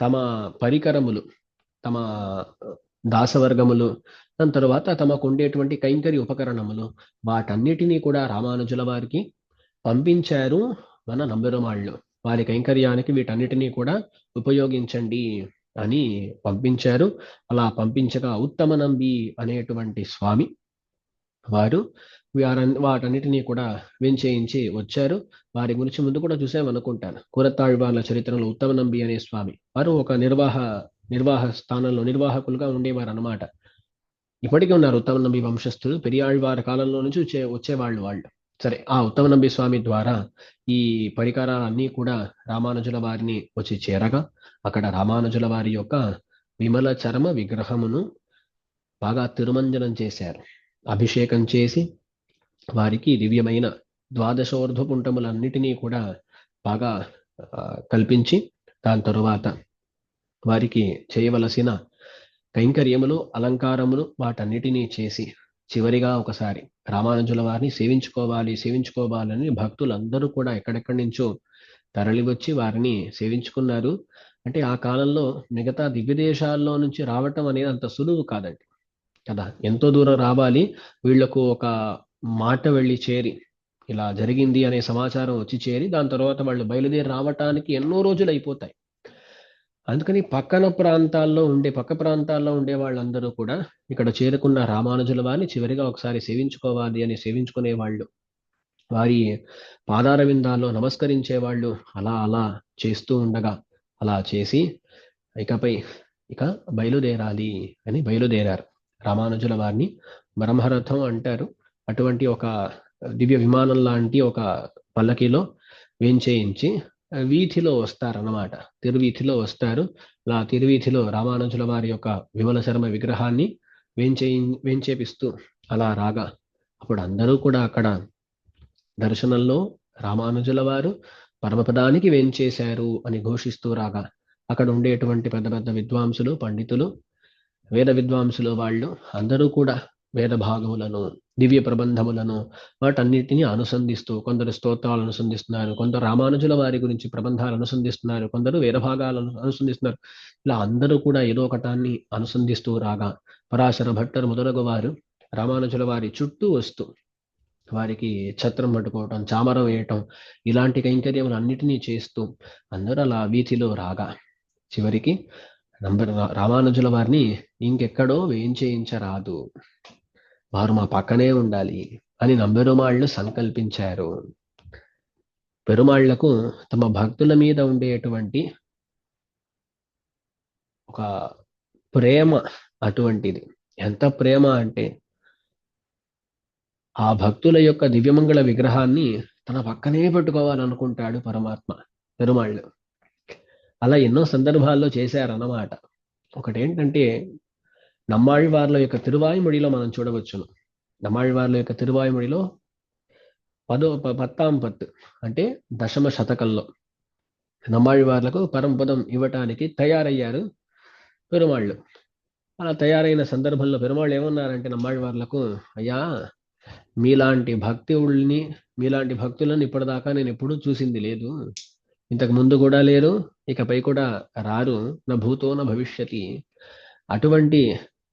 తమ పరికరములు, తమ దాసవర్గములు, దాని తరువాత తమకు ఉండేటువంటి కైంకర్య ఉపకరణములు వాటన్నిటినీ కూడా రామానుజుల వారికి పంపించారు మన నమ్మెరుమాళ్ళు. వారి కైంకర్యానికి వీటన్నిటినీ కూడా ఉపయోగించండి అని పంపించారు. అలా పంపించగా ఉత్తమ నంబి అనేటువంటి స్వామి వారు వాటన్నిటినీ కూడా వెంచేయించి వచ్చారు. వారి గురించి ముందు కూడా చూసామనుకుంటాను. కూరతాళ్వార్ల చరిత్రలో ఉత్తమ నంబి అనే స్వామి వారు ఒక నిర్వాహ స్థానంలో నిర్వాహకులుగా ఉండేవారు అన్నమాట. ఇప్పటికీ ఉన్నారు ఉత్తమ నంబి వంశస్థులు. పెరియాళ్వారి కాలంలో నుంచి వచ్చేవాళ్ళు వాళ్ళు. సరే, ఆ ఉత్తమ నంబి స్వామి ద్వారా ఈ పరికరాలన్నీ కూడా రామానుజుల వారిని వచ్చి చేరగా అక్కడ రామానుజుల వారి యొక్క విమల చర్మ విగ్రహమును బాగా తిరుమంజనం చేశారు. అభిషేకం చేసి వారికి దివ్యమైన ద్వాదశోర్ధ్వపుంటములన్నిటినీ కూడా బాగా కల్పించి దాని తరువాత వారికి చేయవలసిన కైంకర్యములు, అలంకారములు వాటన్నిటినీ చేసి చివరిగా ఒకసారి రామానుజుల వారిని సేవించుకోవాలని భక్తులందరూ కూడా ఎక్కడెక్కడి నుంచో తరలి వచ్చి వారిని సేవించుకున్నారు. అంటే ఆ కాలంలో మిగతా దివ్యదేశాల్లో నుంచి రావటం అనేది అంత సులువు కాదండి కదా. ఎంతో దూరం రావాలి, వీళ్లకు ఒక మాట వెళ్ళి చేరి ఇలా జరిగింది అనే సమాచారం వచ్చి చేరి దాని తర్వాత వాళ్ళు బయలుదేరి రావటానికి ఎన్నో రోజులు అయిపోతాయి. అందుకని పక్క ప్రాంతాల్లో ఉండే వాళ్ళందరూ కూడా ఇక్కడ చేరుకున్న రామానుజుల వారిని చివరిగా ఒకసారి సేవించుకోవాలి అని సేవించుకునేవాళ్ళు. వారి పాదార విందాల్లో నమస్కరించేవాళ్ళు. అలా చేస్తూ ఉండగా అలా చేసి ఇక బయలుదేరాలి అని బయలుదేరారు. రామానుజుల వారిని బ్రహ్మరథం అంటారు. అటువంటి ఒక దివ్య విమానం లాంటి ఒక పల్లకిలో వేంచేయించి వీధిలో వస్తారన్నమాట. తిరువీధిలో వస్తారు. అలా తిరువీధిలో రామానుజుల వారి యొక్క విమల శర్మ విగ్రహాన్ని వేంచేపిస్తూ అలా రాగా అప్పుడు అందరూ కూడా అక్కడ దర్శనంలో రామానుజుల వారు పరమపదానికి వేంచేశారు అని ఘోషిస్తూ రాగా అక్కడ ఉండేటువంటి పెద్ద పెద్ద విద్వాంసులు, పండితులు, వేద విద్వాంసులు వాళ్ళు అందరూ కూడా వేద భాగములను, దివ్య ప్రబంధములను వాటన్నిటిని అనుసంధిస్తూ కొందరు స్తోత్రాలు అనుసంధిస్తున్నారు, కొందరు రామానుజుల వారి గురించి ప్రబంధాలు అనుసంధిస్తున్నారు, కొందరు వేద భాగాలను అనుసంధిస్తున్నారు. ఇలా అందరూ కూడా ఏదో ఒకటాన్ని అనుసంధిస్తూ రాగా పరాశర భట్టరు మొదలగు వారు రామానుజుల వారి చుట్టూ వస్తూ వారికి ఛత్రం పట్టుకోవటం, చామరం వేయటం, ఇలాంటి కైంకర్యములు అన్నిటినీ చేస్తూ అందరూ అలా వీధిలో రాగా చివరికి రామానుజుల వారిని ఇంకెక్కడో వేయించేయించరాదు, వారు మా పక్కనే ఉండాలి అని నంబెరుమాళ్ళు సంకల్పించారు. పెరుమాళ్లకు తమ భక్తుల మీద ఉండేటువంటి ఒక ప్రేమ అటువంటిది. ఎంత ప్రేమ అంటే ఆ భక్తుల యొక్క దివ్యమంగళ విగ్రహాన్ని తన పక్కనే పెట్టుకోవాలనుకుంటాడు పరమాత్మ పెరుమాళ్ళు. అలా ఎన్నో సందర్భాల్లో చేశారన్నమాట. ఒకటేంటంటే నమ్మాళ్వార్ల యొక్క తిరువాయుమొழிలో మనం చూడవచ్చును. నమ్మాళ్వార్ల యొక్క తిరువాయుమొழிలో 10 అంటే దశమ శతకంలో నమ్మాళ్వార్లకు పరంపదం ఇవ్వటానికి తయారయ్యారు పెరుమాళ్ళు. అలా తయారైన సందర్భంలో పెరుమాళ్ళు ఏమన్నారంటే నమ్మాళ్వార్లకు, అయ్యా మీలాంటి మీలాంటి భక్తులను ఇప్పటిదాకా నేను ఎప్పుడూ చూసింది లేదు, ఇంతకు ముందు కూడా లేరు, ఇకపై కూడా రారు, నా భూతో నా భవిష్యతి. అటువంటి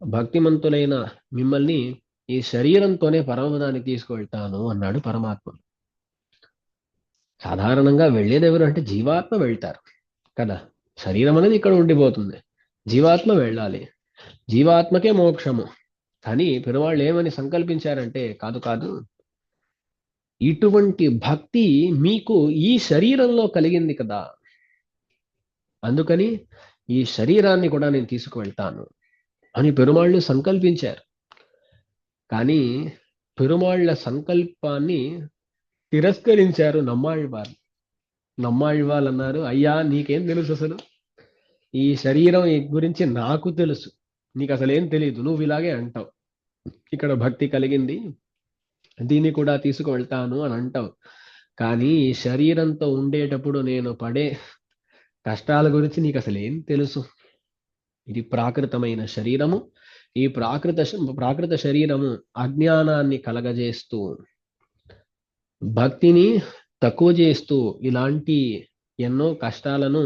భక్తిమంతులైన మిమ్మల్ని ఈ శరీరంతోనే పరమపదానికి తీసుకువెళ్తాను అన్నాడు పరమాత్మ. సాధారణంగా వెళ్ళేది ఎవరు అంటే జీవాత్మ వెళ్తారు కదా, శరీరం అనేది ఇక్కడ ఉండిపోతుంది, జీవాత్మ వెళ్ళాలి, జీవాత్మకే మోక్షము. కానీ పెరుమాళ్ళు ఏమని సంకల్పించారంటే, కాదు కాదు, ఇటువంటి భక్తి మీకు ఈ శరీరంలో కలిగింది కదా, అందుకని ఈ శరీరాన్ని కూడా నేను తీసుకువెళ్తాను అని పెరుమాళ్ళు సంకల్పించారు. కానీ పెరుమాళ్ల సంకల్పాన్ని తిరస్కరించారు నమ్మాళ్వారు. నమ్మాళ్వాళ్ళు అన్నారు, అయ్యా నీకేం తెలుసు, అసలు ఈ శరీరం గురించి నాకు తెలుసు, నీకు అసలేం తెలియదు, నువ్వు ఇలాగే అంటావు, ఇక్కడ భక్తి కలిగింది దీన్ని కూడా తీసుకువెళ్తాను అని అంటావు, కానీ ఈ శరీరంతో ఉండేటప్పుడు నేను పడే కష్టాల గురించి నీకు అసలు ఏం తెలుసు. ఇది ప్రాకృతమైన శరీరము, ఈ ప్రాకృత శరీరము అజ్ఞానాన్ని కలగజేస్తూ భక్తిని తక్కువ చేస్తూ ఇలాంటి ఎన్నో కష్టాలను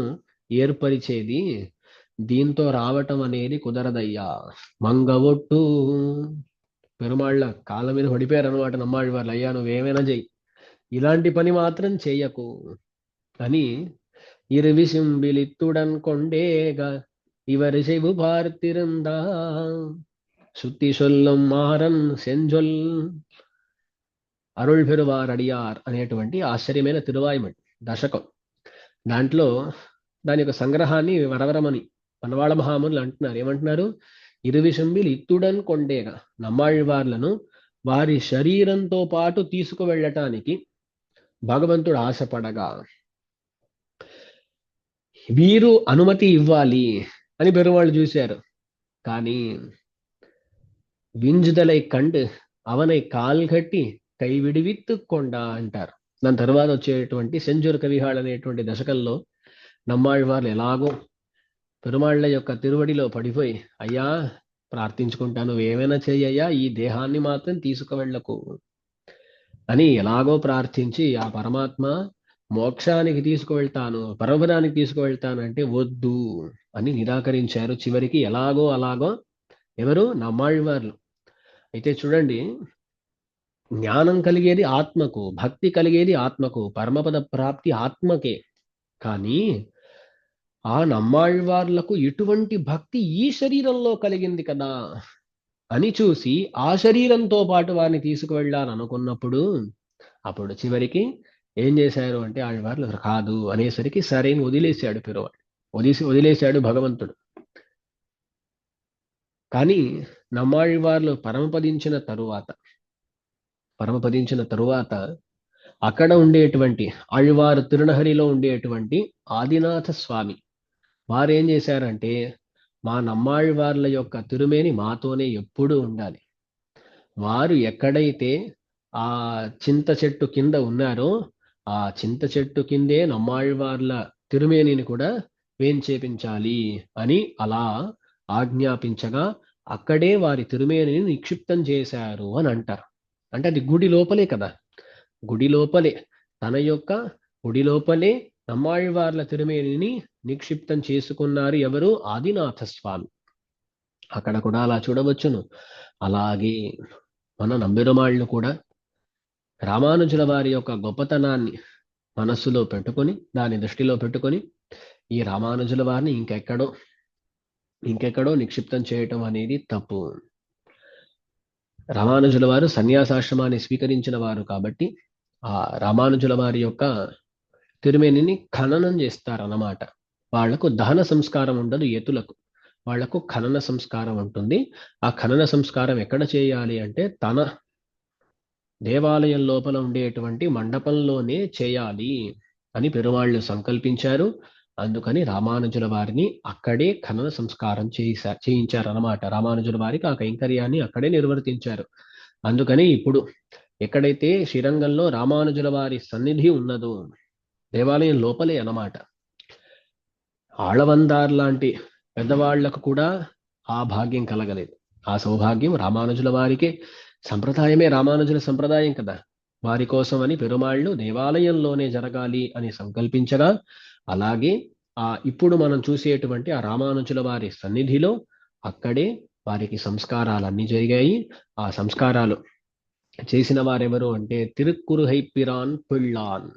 ఏర్పరిచేది, దీంతో రావటం అనేది కుదరదయ్యా, మంగవొట్టు. పెరుమాళ్ళ కాళ్ళ మీద పడిపోయారు అనమాట నమ్మాళ్ళ వాళ్ళు, అయ్యా నువ్వేమైనా చెయ్యి, ఇలాంటి పని మాత్రం చెయ్యకు అని. ఇరువిసింబిలిత్తుడన్ కొండేగా ఇవరి చెవు పార్తిరుందా సుత్తి సొల్లం మారన్ సెంజొల్ అరుళ్ పెరువార్ అడియార్ అనేటువంటి ఆశ్చర్యమైన తిరువాయుమడి దశకం. దాంట్లో దాని యొక్క సంగ్రహాన్ని వరవరమని పనవాళ్ళ మహామునులు అంటున్నారు. ఏమంటున్నారు? ఇరువిశంబిలు ఇత్తుడన్ కొండేగా, నమ్మాళ్వార్లను వారి శరీరంతో పాటు తీసుకువెళ్ళటానికి భగవంతుడు ఆశపడగా వీరు అనుమతి ఇవ్వాలి అని పెరుమాళ్ళు చూశారు. కానీ వింజుదలై కండు అవనై కాల్గట్టి కై విడివిత్తు కొండ అంటారు. దాని తర్వాత వచ్చేటువంటి సెంజూర్ కవిహాళ్ అనేటువంటి దశకంలో నమ్మాళ్వార్లు ఎలాగో పెరుమాళ్ల యొక్క తిరువడిలో పడిపోయి, అయ్యా ప్రార్థించుకుంటాను, ఏమైనా చెయ్యయ్యా, ఈ దేహాన్ని మాత్రం తీసుకువెళ్లకు అని ఎలాగో ప్రార్థించి ఆ పరమాత్మ మోక్షానికి తీసుకువెళ్తాను, పరమపదానికి తీసుకువెళ్తాను అంటే వద్దు అని నిరాకరించారు. చివరికి ఎలాగో అలాగో ఎవరు? నమ్మాళ్వార్లు. అయితే చూడండి, జ్ఞానం కలిగేది ఆత్మకు, భక్తి కలిగేది ఆత్మకు, పరమపద ప్రాప్తి ఆత్మకే. కానీ ఆ నమ్మాళ్వార్లకు ఇటువంటి భక్తి ఈ శరీరంలో కలిగింది కదా అని చూసి ఆ శరీరంతో పాటు వారిని తీసుకువెళ్ళాలనుకున్నప్పుడు అప్పుడు చివరికి ఏం చేశారు అంటే ఆళ్వార్లు కాదు అనేసరికి సరైన వదిలేశాడు పెరువాడు, వదిలేశాడు భగవంతుడు. కానీ నమ్మాళ్వార్లు పరమపదించిన తరువాత అక్కడ ఉండేటువంటి ఆళ్వారు తిరునహరిలో ఉండేటువంటి ఆదినాథ స్వామి వారేం చేశారంటే, మా నమ్మాళ్వార్ల యొక్క తిరుమేని మాతోనే ఎప్పుడూ ఉండాలి, వారు ఎక్కడైతే ఆ చింత చెట్టు కింద ఉన్నారో ఆ చింత చెట్టు కిందే నమ్మాళ్వార్ల తిరుమేనిని కూడా వేంచేపించాలి అని అలా ఆజ్ఞాపించగా అక్కడే వారి తిరుమేనిని నిక్షిప్తం చేశారు అని అంటారు. అంటే అది గుడి లోపలే కదా, గుడి లోపలే తన యొక్క గుడి లోపలే నమ్మాళ్వార్ల తిరుమేనిని నిక్షిప్తం చేసుకున్నారు ఎవరు? ఆదినాథ స్వామి. అక్కడ కూడా అలా చూడవచ్చును. అలాగే మన నంబెరుమాళ్ళు కూడా రామానుజుల వారి యొక్క గొప్పతనాన్ని మనస్సులో పెట్టుకొని, దాన్ని దృష్టిలో పెట్టుకొని, ఈ రామానుజుల వారిని ఇంకెక్కడో నిక్షిప్తం చేయటం అనేది తప్పు. రామానుజుల వారు సన్యాసాశ్రమాన్ని స్వీకరించిన వారు కాబట్టి ఆ రామానుజుల వారి యొక్క తిరుమేనిని ఖననం చేస్తారన్నమాట. వాళ్లకు దహన సంస్కారం ఉండదు యతులకు, వాళ్లకు ఖనన సంస్కారం ఉంటుంది. ఆ ఖనన సంస్కారం ఎక్కడ చేయాలి అంటే తన దేవాలయం లోపల ఉండేటువంటి మండపంలోనే చేయాలి అని పెరుమాళ్ళు సంకల్పించారు. అందుకని రామానుజుల వారిని అక్కడే ఖనన సంస్కారం చేయించారన్నమాట. రామానుజుల వారికి ఆ కైంకర్యాన్ని అక్కడే నిర్వర్తించారు. అందుకని ఇప్పుడు ఎక్కడైతే శ్రీరంగంలో రామానుజుల వారి సన్నిధి ఉన్నదో దేవాలయం లోపలే అన్నమాట, ఆళవందార్ లాంటి పెద్దవాళ్లకు కూడా ఆ భాగ్యం కలగలేదు. ఆ సౌభాగ్యం రామానుజుల వారికే. సంప్రదాయమే రామానుజుల సంప్రదాయం కదా. వారి కోసమని పెరుమాళ్ళు దేవాలయంలోనే జరగాలి అని సంకల్పించగా, అలాగే ఇప్పుడు మనం చూసేటువంటి ఆ రామానుజుల వారి సన్నిధిలో అక్కడే వారికి సంస్కారాలన్నీ జరిగాయి. ఆ సంస్కారాలు చేసిన వారెవరు అంటే తిరుక్కురుహైపిరాన్ పిళ్ళాన్.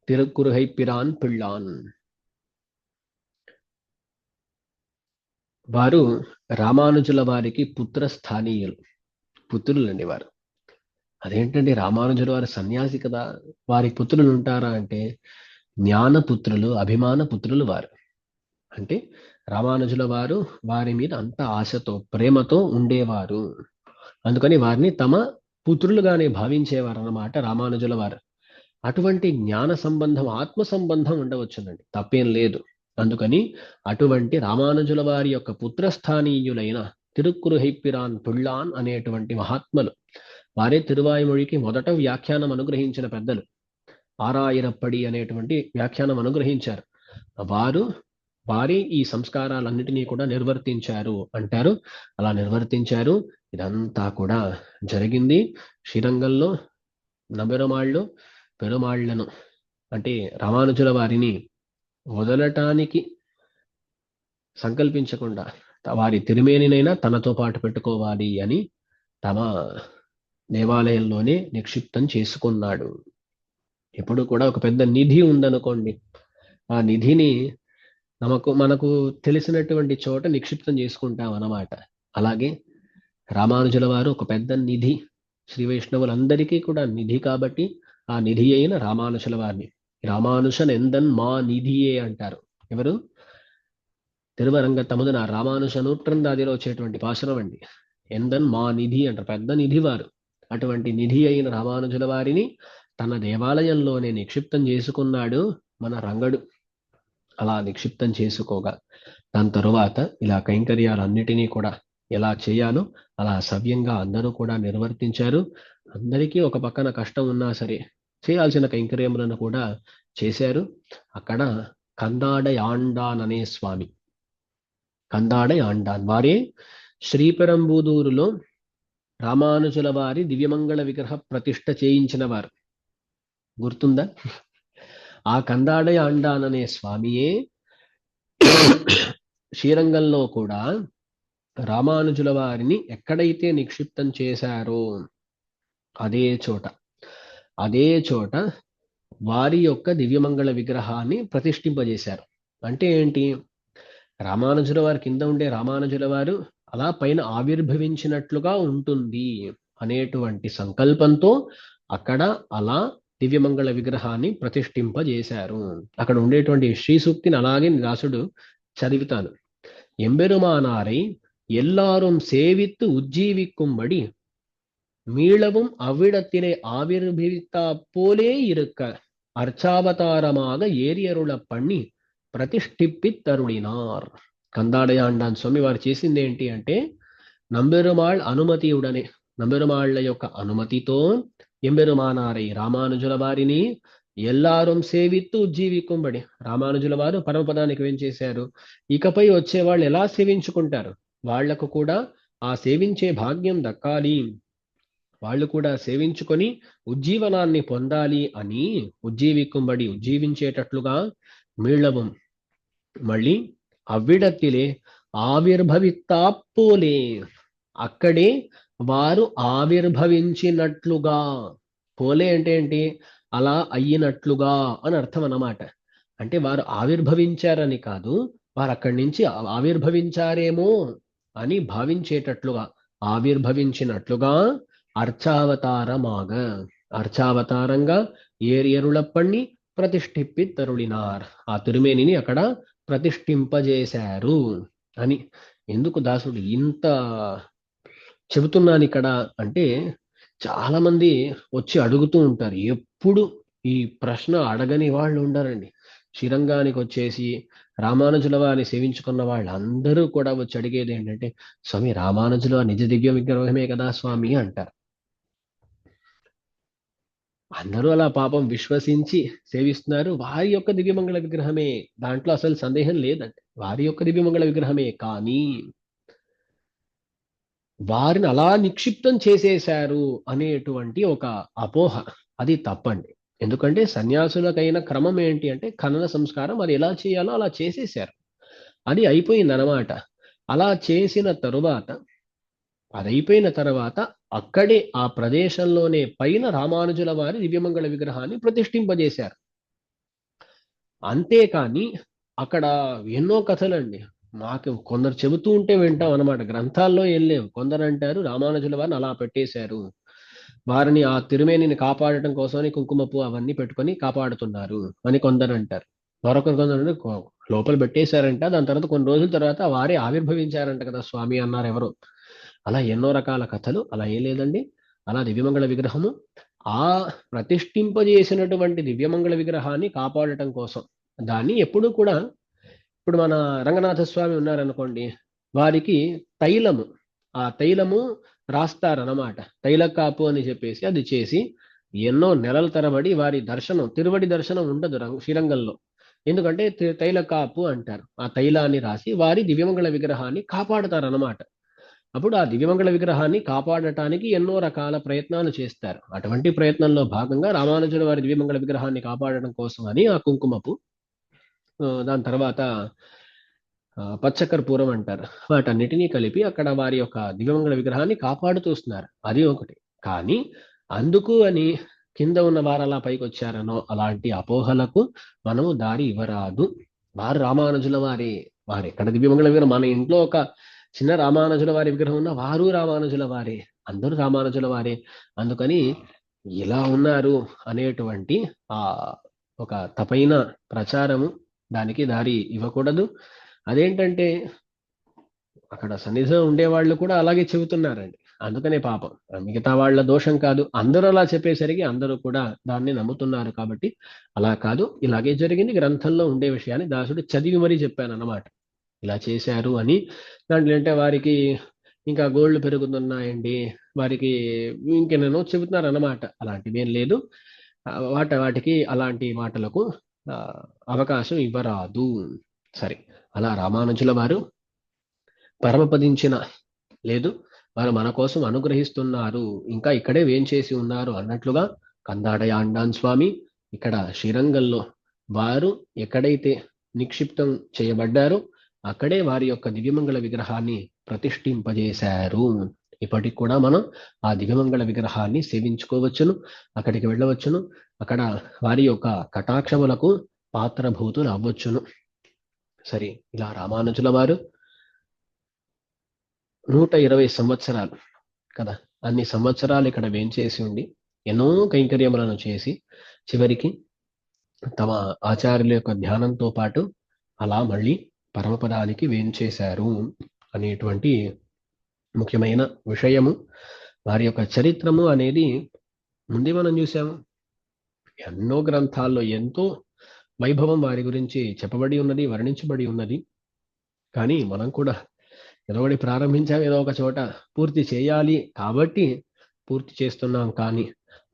తిరుక్కురుహైపిరాన్ పిళ్ళాన్ వారు రామానుజుల వారికి పుత్రస్థానీయులు, పుత్రులండి వారు. అదేంటండి, రామానుజుల వారు సన్యాసి కదా, వారి పుత్రులు ఉంటారా అంటే జ్ఞానపుత్రులు, అభిమాన పుత్రులు వారు. అంటే రామానుజుల వారు వారి మీద అంత ఆశతో ప్రేమతో ఉండేవారు. అందుకని వారిని తమ పుత్రులుగానే భావించేవారు అన్నమాట రామానుజుల వారు. అటువంటి జ్ఞాన సంబంధం, ఆత్మ సంబంధం ఉండవచ్చునండి, తప్పేం లేదు. అందుకని అటువంటి రామానుజుల వారి యొక్క పుత్రస్థానీయులైన తిరుక్కురుహైపిరాన్ పిళ్ళాన్ అనేటువంటి మహాత్మలు, వారే తిరువాయుమొழிకి మొదట వ్యాఖ్యానం అనుగ్రహించిన పెద్దలు. ఆరాయిరప్పడి అనేటువంటి వ్యాఖ్యానం అనుగ్రహించారు. వారి ఈ సంస్కారాలన్నిటినీ కూడా నిర్వర్తించారు అంటారు. అలా నిర్వర్తించారు. ఇదంతా కూడా జరిగింది శ్రీరంగంలో. నబెరుమాళ్ళు పెరుమాళ్లను అంటే రామానుజుల వారిని వదలటానికి సంకల్పించకుండా వారి తిరుమేనినైనా తనతో పాటు పెట్టుకోవాలి అని తమ దేవాలయంలోనే నిక్షిప్తం చేసుకున్నాడు. ఎప్పుడు కూడా ఒక పెద్ద నిధి ఉందనుకోండి, ఆ నిధిని మనకు తెలిసినటువంటి చోట నిక్షిప్తం చేసుకుంటాం అన్నమాట. అలాగే రామానుజుల వారు ఒక పెద్ద నిధి, శ్రీ వైష్ణవులందరికీ కూడా నిధి కాబట్టి ఆ నిధి అయిన రామానుజుల వారిని రామానుషన్ ఎందన్ మా నిధియే అంటారు. ఎవరు? తిరువరంగ తముదన రామానుష నూట్రందాదిలో వచ్చేటువంటి పాశురం అండి. ఎందన్ మా నిధి అంటారు, పెద్ద నిధి వారు. అటువంటి నిధి అయిన రామానుజుల వారిని తన దేవాలయంలోనే నిక్షిప్తం చేసుకున్నాడు మన రంగడు. అలా నిక్షిప్తం చేసుకోగా దాని తరువాత ఇలా కైంకర్యాలన్నిటినీ కూడా ఎలా చేయాలో అలా సవ్యంగా అందరూ కూడా నిర్వర్తించారు. అందరికీ ఒక పక్కన కష్టం ఉన్నా సరే చేయాల్సిన కైంకర్యములను కూడా చేశారు. అక్కడ కందాడయాండాన్ అనే స్వామి, కందాడయాండాన్ వారే శ్రీపెరంబూదూరులో రామానుజుల వారి దివ్యమంగళ విగ్రహ ప్రతిష్ఠ చేయించిన వారు. గుర్తుందా? ఆ కందాడయాండాన్ అనే స్వామియే శ్రీరంగంలో కూడా రామానుజుల వారిని ఎక్కడైతే నిక్షిప్తం చేశారో అదే చోట వారి యొక్క దివ్యమంగళ విగ్రహాన్ని ప్రతిష్ఠింపజేశారు. అంటే ఏంటి? రామానుజుల వారి కింద ఉండే రామానుజుల వారు అలా పైన ఆవిర్భవించినట్లుగా ఉంటుంది అనేటువంటి సంకల్పంతో అక్కడ అలా దివ్యమంగళ విగ్రహాన్ని ప్రతిష్ఠింపజేశారు. అక్కడ ఉండేటువంటి శ్రీ సూక్తిని అలాగే రాసుడు చదివితాను. ఎంబెరుమానారై எல்லாரும் சேவித்து உஜ்ஜீவிக்கும்படி மீளவும் அவ்விடத்திலே ஆவிர்பவித்தா போலே இருக்க அர்ச்சாவதாரமாக ఏరియరుల பண்ணி ప్రతిష్ఠిప్పిత్తరుడినార్. కందాడయాండాన్ స్వామి వారు చేసింది ఏంటి అంటే నంబెరుమాళ్ అనుమతియుడనే, నంబెరుమాళ్ల యొక్క అనుమతితో ఎంబెరుమానారై రామానుజుల వారిని ఎల్లారం సేవిత్తు ఉజ్జీవికుంబడి, రామానుజుల వారు పరమపదానికి ఏం చేశారు? ఇకపై వచ్చేవాళ్ళు ఎలా సేవించుకుంటారు? వాళ్లకు కూడా ఆ సేవించే భాగ్యం దక్కాలి వాళ్ళు కూడా సేవించుకొని ఉజ్జీవనాన్ని పొందాలి అని ఉజ్జీవిక్కుబడి ఉజ్జీవించేటట్లుగా మీళవం మళ్ళీ అవ్విడத்திலே ఆవిర్భవిత్తాప్పోలే అక్కడే వారు ఆవిర్భవించినట్లుగా. పోలే అంటే ఏంటి? అలా అయ్యినట్లుగా అని అర్థం అన్నమాట. అంటే వారు ఆవిర్భవించారని కాదు, వారు అక్కడి నుంచి ఆవిర్భవించారేమో అని భావించేటట్లుగా, ఆవిర్భవించినట్లుగా అర్చావతారమాగ, అర్చావతారంగా ఏరియరులప్పణ్ణి ప్రతిష్ఠిప్పిత్తరుడినార్, ఆ తిరుమేనిని అక్కడ ప్రతిష్ఠింపజేశారు అని. ఎందుకు దాసుడు ఇంత చెబుతున్నాను ఇక్కడ అంటే, చాలా మంది వచ్చి అడుగుతూ ఉంటారు. ఎప్పుడు ఈ ప్రశ్న అడగని వాళ్ళు ఉండరండి. శ్రీరంగానికి వచ్చేసి రామానుజుల వారిని సేవించుకున్న వాళ్ళందరూ కూడా వచ్చి అడిగేది ఏంటంటే, స్వామి రామానుజుల నిజ దివ్య విగ్రహమే కదా స్వామి అంటారు. అందరూ అలా పాపం విశ్వసించి సేవిస్తున్నారు. వారి యొక్క దివ్యమంగళ విగ్రహమే, దాంట్లో అసలు సందేహం లేదండి. వారి యొక్క దివ్యమంగళ విగ్రహమే, కానీ వారిని అలా నిక్షిప్తం చేసేశారు అనేటువంటి ఒక అపోహ, అది తప్పండి. ఎందుకంటే సన్యాసులకైన క్రమం ఏంటి అంటే ఖనన సంస్కారం, అది ఎలా చేయాలో అలా చేసేశారు. అది అయిపోయిందనమాట. అలా చేసిన తరువాత, అదైపోయిన తర్వాత అక్కడే ఆ ప్రదేశంలోనే పైన రామానుజుల వారి దివ్యమంగళ విగ్రహాన్ని ప్రతిష్ఠింపజేశారు. అంతేకాని అక్కడ ఎన్నో కథలండి. మాకు కొందరు చెబుతూ ఉంటే వింటాం అనమాట. గ్రంథాల్లో ఏం లేవు. కొందరు అంటారు రామానుజుల వారిని అలా పెట్టేశారు, వారిని ఆ తిరుమేనిని కాపాడటం కోసమని కుంకుమ పువ్వు అవన్నీ పెట్టుకొని కాపాడుతున్నారు అని కొందరు అంటారు. మరొకరు కొందరు అంటే లోపల పెట్టేశారంట, దాని తర్వాత కొన్ని రోజుల తర్వాత వారే ఆవిర్భవించారంట కదా స్వామి అన్నారు ఎవరు. అలా ఎన్నో రకాల కథలు. అలా ఏం లేదండి. అలా దివ్యమంగళ విగ్రహము, ఆ ప్రతిష్ఠింపజేసినటువంటి దివ్యమంగళ విగ్రహాన్ని కాపాడటం కోసం దాన్ని ఎప్పుడూ కూడా, ఇప్పుడు మన రంగనాథ స్వామి ఉన్నారనుకోండి, వారికి తైలము, ఆ తైలము రాస్తారనమాట. తైలకాపు అని చెప్పేసి అది చేసి ఎన్నో నెలల తరబడి వారి దర్శనం, తిరువడి దర్శనం ఉండదు శ్రీరంగంలో. ఎందుకంటే తైలకాపు అంటారు. ఆ తైలాన్ని రాసి వారి దివ్యమంగళ విగ్రహాన్ని కాపాడతారనమాట. అప్పుడు ఆ దివ్యమంగళ విగ్రహాన్ని కాపాడటానికి ఎన్నో రకాల ప్రయత్నాలు చేస్తారు. అటువంటి ప్రయత్నంలో భాగంగా రామానుజుల వారి దివ్యమంగళ విగ్రహాన్ని కాపాడడం కోసం అని ఆ కుంకుమపు, దాని తర్వాత పచ్చకర్పూరం అంటారు, వాటన్నిటినీ కలిపి అక్కడ వారి యొక్క దివ్యమంగళ విగ్రహాన్ని కాపాడుతూస్తున్నారు. అది ఒకటి. కానీ అందుకు అని కింద ఉన్న వారు అలా పైకి వచ్చారనో అలాంటి అపోహలకు మనము దారి ఇవ్వరాదు. వారు రామానుజుల వారి, వారు ఎక్కడ దివ్యమంగళ విగ్రహం, మన ఇంట్లో ఒక చిన్న రామానుజుల వారి విగ్రహం ఉన్న వారు రామానుజుల వారే, అందరూ రామానుజుల వారే. అందుకని ఇలా ఉన్నారు అనేటువంటి ఆ ఒక తపైన ప్రచారము, దానికి దారి ఇవ్వకూడదు. అదేంటంటే అక్కడ సన్నిధిలో ఉండేవాళ్ళు కూడా అలాగే చెబుతున్నారండి. అందుకనే పాపం మిగతా వాళ్ళ దోషం కాదు, అందరూ అలా చెప్పేసరికి అందరూ కూడా దాన్ని నమ్ముతున్నారు. కాబట్టి అలా కాదు, ఇలాగే జరిగింది, గ్రంథంలో ఉండే విషయాన్ని దాసుడు చదివి మరీ చెప్పానన్నమాట. ఇలా చేశారు అని. దాంట్లో అంటే వారికి ఇంకా గోళ్ళు పెరుగుతున్నాయండి, వారికి ఇంకేనేనో చెబుతున్నారు అన్నమాట. అలాంటివి ఏం లేదు. వాటికి అలాంటి మాటలకు అవకాశం ఇవ్వరాదు. సరే, అలా రామానుజుల వారు పరమపదించిన, లేదు వారు మన కోసం అనుగ్రహిస్తున్నారు, ఇంకా ఇక్కడే వేంచేసి ఉన్నారు అన్నట్లుగా కందాడయాండాన్ స్వామి ఇక్కడ శ్రీరంగంలో వారు ఎక్కడైతే నిక్షిప్తం చేయబడ్డారో అక్కడే వారి యొక్క దివ్యమంగళ విగ్రహాన్ని ప్రతిష్ఠింపజేశారు. ఇప్పటికి కూడా మనం ఆ దివ్యమంగళ విగ్రహాన్ని సేవించుకోవచ్చును, అక్కడికి వెళ్ళవచ్చును, అక్కడ వారి యొక్క కటాక్షములకు పాత్రభూతులు అవ్వచ్చును. సరే, ఇలా రామానుజుల వారు 120 సంవత్సరాలు కదా, అన్ని సంవత్సరాలు ఇక్కడ వేంచేసి ఉండి ఎన్నో కైంకర్యములను చేసి చివరికి తమ ఆచార్యుల యొక్క ధ్యానంతో పాటు అలా మళ్ళీ పరమపదానికి వేంచేశారు అనేటువంటి ముఖ్యమైన విషయము. వారి యొక్క చరిత్రము అనేది ముందే మనం చూసాము. ఎన్నో గ్రంథాల్లో ఎంతో వైభవం వారి గురించి చెప్పబడి ఉన్నది, వర్ణించబడి ఉన్నది. కానీ మనం కూడా ఏదో ఒకటి ప్రారంభించాం, ఏదో ఒక చోట పూర్తి చేయాలి కాబట్టి పూర్తి చేస్తున్నాం. కానీ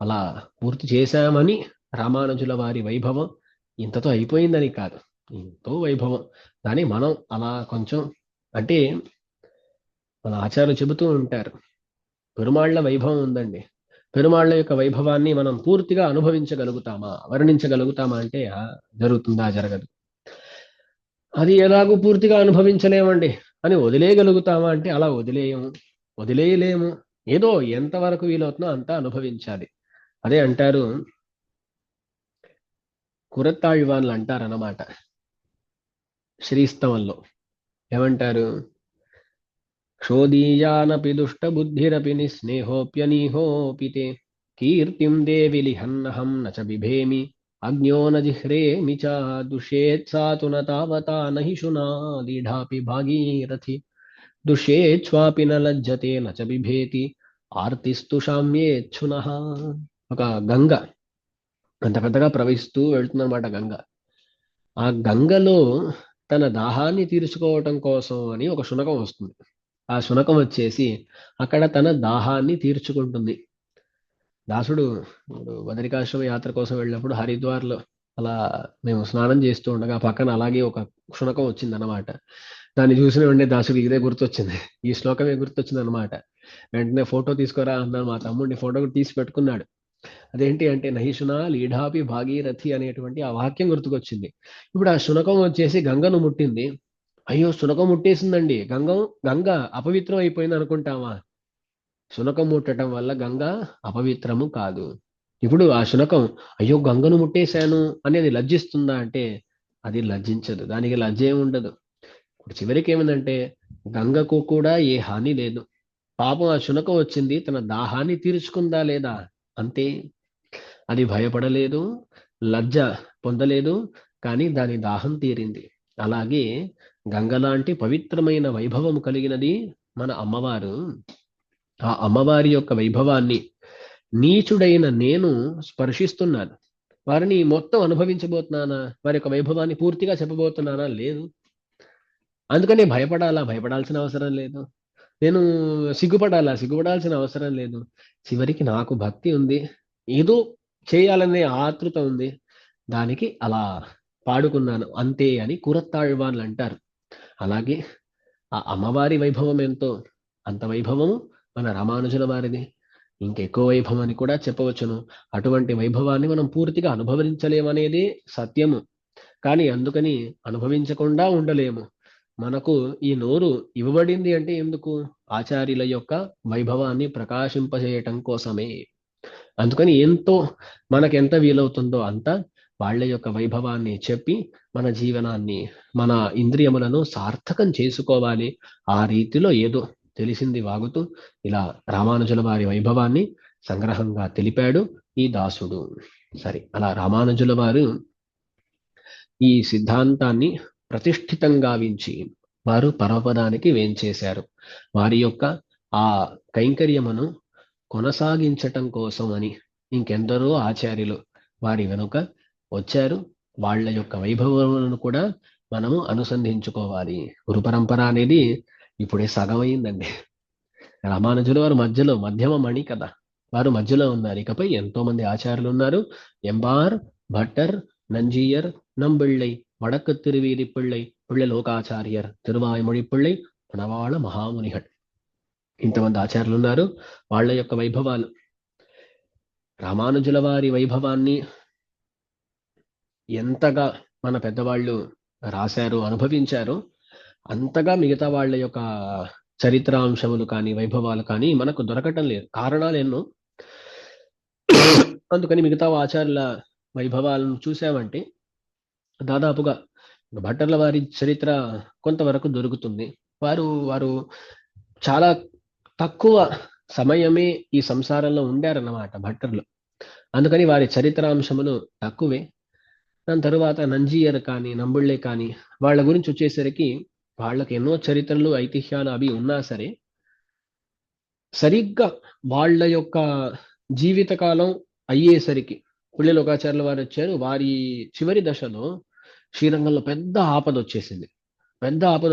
అలా పూర్తి చేశామని రామానుజుల వారి వైభవం ఇంతతో అయిపోయిందని కాదు, ఎంతో వైభవం. కానీ మనం అలా కొంచెం అంటే మన ఆచార్యులు చెబుతూ ఉంటారు, పెరుమాళ్ల వైభవం ఉందండి, పెరుమాళ్ళ యొక్క వైభవాన్ని మనం పూర్తిగా అనుభవించగలుగుతామా, వర్ణించగలుగుతామా అంటే జరుగుతుందా? జరగదు. అది ఎలాగూ పూర్తిగా అనుభవించలేమండి అని వదిలేయగలుగుతామా అంటే అలా వదిలేయలేము. ఏదో ఎంతవరకు వీలవుతుందో అంతా అనుభవించాలి. అదే అంటారు, కురత్తాళ్వాన్లు అంటారన్నమాట శ్రీస్తవంలో. ఏమంటారు? క్షోదీయానపి దుష్టబుద్ధిరపి నిస్నేహోప్యనీహోపి తే కీర్తిం దేవి లిహన్నహం నచ బిభేమి అజ్ఞో న జిహ్రేమి చ దుష్యేత్సాతు న తావతా నహి శునా లీఢాపి భాగీరథి దుష్యేచ్ఛ్వాపి న లజ్జతే నచ బిభేతి ఆర్తిస్తు శామ్యేచ్ఛునః. ఒక గంగ అంత పెద్దగా ప్రవహిస్తూ వెళ్తుందన్నమాట గంగ. ఆ గంగలో తన దాహాన్ని తీర్చుకోవటం కోసం అని ఒక శునకం వస్తుంది. ఆ శునకం వచ్చేసి అక్కడ తన దాహాన్ని తీర్చుకుంటుంది. దాసుడు బదరికాశ్రమ యాత్ర కోసం వెళ్ళినప్పుడు హరిద్వార్లో అలా మేము స్నానం చేస్తూ ఉండగా పక్కన అలాగే ఒక శునకం వచ్చిందన్నమాట. దాన్ని చూసిన వెంటనే దాసుడికి ఇదే గుర్తొచ్చింది, ఈ శ్లోకమే గుర్తొచ్చింది అనమాట. వెంటనే ఫోటో తీసుకురా అన్నాను. మా తమ్ముడిని ఫోటో కూడా తీసి పెట్టుకున్నాడు. అదేంటి అంటే నహిషునా లీఢాపి భాగీరథి అనేటువంటి ఆ వాక్యం గుర్తుకొచ్చింది. ఇప్పుడు ఆ శునకం వచ్చేసి గంగను ముట్టింది. అయ్యో, శునకం ముట్టేసిందండి, గంగ అపవిత్రం అయిపోయింది అనుకుంటామా? శునకం ముట్టడం వల్ల గంగ అపవిత్రము కాదు. ఇప్పుడు ఆ శునకం అయ్యో గంగను ముట్టేశాను అనేది లజ్జిస్తుందా అంటే అది లజ్జించదు, దానికి లజ్జ ఏమి ఉండదు. ఇప్పుడు చివరికి ఏమిందంటే గంగకు కూడా ఏ హాని లేదు. పాపం ఆ శునకం వచ్చింది, తన దాహాన్ని తీర్చుకుందా లేదా అంతే. అది భయపడలేదు, లజ్జ పొందలేదు, కానీ దాని దాహం తీరింది. అలాగే గంగలాంటి పవిత్రమైన వైభవము కలిగినది మన అమ్మవారు. ఆ అమ్మవారి యొక్క వైభవాన్ని నీచుడైన నేను స్పర్శిస్తున్నాను. వారిని మొత్తం అనుభవించబోతున్నానా? వారి యొక్క వైభవాన్ని పూర్తిగా చెప్పబోతున్నానా? లేదు. అందుకని భయపడాల్సిన అవసరం లేదు. నేను సిగ్గుపడాల్సిన అవసరం లేదు. చివరికి నాకు భక్తి ఉంది, ఏదో చేయాలనే ఆతృత ఉంది, దానికి అలా పాడుకున్నాను అంతే అని కురత్తాళ్వాన్లు అంటారు. అలాగే ఆ అమ్మవారి వైభవం ఎంతో అంత వైభవము మన రామానుజుల వారిది. ఇంకెక్కువ వైభవం అని కూడా చెప్పవచ్చును. అటువంటి వైభవాన్ని మనం పూర్తిగా అనుభవించలేమనేది సత్యము. కానీ అందుకని అనుభవించకుండా ఉండలేము. మనకు ఈ నోరు ఇవ్వబడింది అంటే ఎందుకు? ఆచార్యుల యొక్క వైభవాన్ని ప్రకాశింపజేయటం కోసమే. అందుకని మనకెంత వీలవుతుందో అంత వాళ్ళ యొక్క వైభవాన్ని చెప్పి మన జీవనాన్ని, మన ఇంద్రియములను సార్థకం చేసుకోవాలి. ఆ రీతిలో ఏదో తెలిసింది వాగుతూ ఇలా రామానుజుల వారి వైభవాన్ని సంగ్రహంగా తెలిపాడు ఈ దాసుడు. సరే, అలా రామానుజుల వారు ఈ సిద్ధాంతాన్ని ప్రతిష్ఠితంగా వించి వారు పరమపదానికి వేంచేశారు. వారి యొక్క ఆ కైంకర్యమును కొనసాగించటం కోసం అని ఇంకెందరో ఆచార్యులు వారి వెనుక వచ్చారు. వాళ్ళ యొక్క వైభవములను కూడా మనము అనుసంధించుకోవాలి. గురు పరంపర అనేది ఇప్పుడే సగమైందండి. రామానుజుల వారు మధ్యమ మణి కదా, వారు మధ్యలో ఉన్నారు. ఇకపై ఎంతో మంది ఆచార్యులు ఉన్నారు. ఎంబార్, భట్టర్, నంజీయర్, నంబిళ్ళై, వడకు తిరువీరి పిళ్ళై, పిళ్ళ లోకాచార్యర్, తిరువాయుమొழி పిళ్ళై, పణవాళ మహామునిహట్, ఇంతమంది ఆచార్యులు ఉన్నారు. వాళ్ళ యొక్క వైభవాలు, రామానుజుల వారి వైభవాన్ని ఎంతగా మన పెద్దవాళ్ళు రాశారు, అనుభవించారు, అంతగా మిగతా వాళ్ళ యొక్క చరిత్రాంశములు కానీ వైభవాలు కానీ మనకు దొరకటం లేదు. కారణాలు ఎన్నో. అందుకని మిగతా ఆచార్యుల వైభవాలను చూసామంటే దాదాపుగా భట్టర్ల వారి చరిత్ర కొంతవరకు దొరుకుతుంది. వారు చాలా తక్కువ సమయమే ఈ సంసారంలో ఉండారన్నమాట భట్టర్లు. అందుకని వారి చరిత్రాంశములు తక్కువే. దాని తరువాత నంజీయర్ కానీ నంబుళ్ళే కానీ వాళ్ళ గురించి వచ్చేసరికి వాళ్ళకి ఎన్నో చరిత్రలు ఐతిహ్యాలు అవి ఉన్నా సరే సరిగ్గా వాళ్ళ యొక్క జీవితకాలం అయ్యేసరికి పుళ్ళ లోకాచార్యుల వారు వచ్చారు. వారి చివరి దశలో శ్రీరంగంలో పెద్ద ఆపద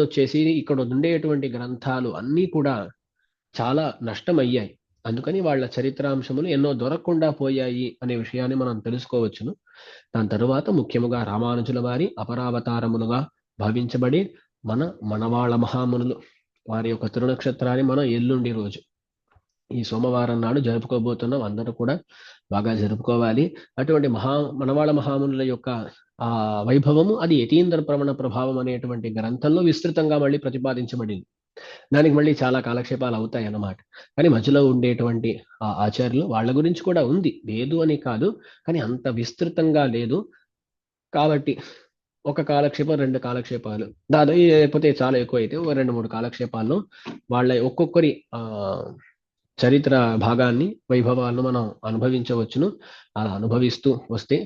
వచ్చేసి ఇక్కడ ఉండేటువంటి గ్రంథాలు అన్నీ కూడా చాలా నష్టమయ్యాయి. అందుకని వాళ్ళ చరిత్రాంశములు ఎన్నో దొరకకుండా పోయాయి అనే విషయాన్ని మనం తెలుసుకోవచ్చును. దాని తరువాత ముఖ్యముగా రామానుజుల వారి అపరావతారములుగా భావించబడి మనవాళ్ళ మహామునులు వారి యొక్క తిరునక్షత్రాన్ని మనం ఎల్లుండి రోజు ఈ సోమవారం నాడు జరుపుకోబోతున్నాం. అందరూ కూడా బాగా జరుపుకోవాలి. అటువంటి మనవాళ మహామునుల యొక్క ఆ వైభవము అది యతీంద్ర ప్రవణ ప్రభావం అనేటువంటి గ్రంథంలో విస్తృతంగా మళ్ళీ ప్రతిపాదించబడింది. దానికి మళ్ళీ చాలా కాలక్షేపాలు అవుతాయి అన్నమాట. కానీ మధ్యలో ఉండేటువంటి ఆ ఆచార్యులు వాళ్ళ గురించి కూడా ఉంది. లేదు అని కాదు. కానీ అంత విస్తృతంగా లేదు. కాబట్టి ఒక కాలక్షేపం, 2 కాలక్షేపాలు లేకపోతే చాలా ఎక్కువైతే ఓ 2, 3 కాలక్షేపాల్లో వాళ్ళ ఒక్కొక్కరి చరిత్ర భాగాన్ని, వైభవాలను మనం అనుభవించవచ్చును. అలా అనుభవిస్తూ వస్తే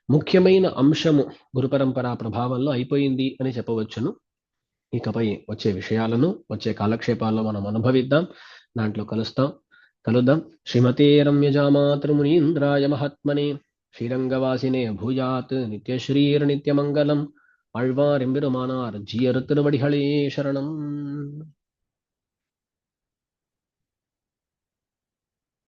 ముఖ్యమైన అంశము గురు పరంపరా ప్రభావంలో అయిపోయింది అని చెప్పవచ్చును. ఇకపై వచ్చే విషయాలను వచ్చే కాలక్షేపాల్లో మనం అనుభవిద్దాం. దాంట్లో కలుద్దాం. శ్రీమతే రమ్యజామాతృమునీంద్రాయ మహాత్మనే శ్రీరంగవాసినే భూయాత్ నిత్యశ్రీర్నిత్యమంగళం. ఆళ్వార్ ఎంబెరుమానార్ జీయర్ திருவடிகளே శరణం.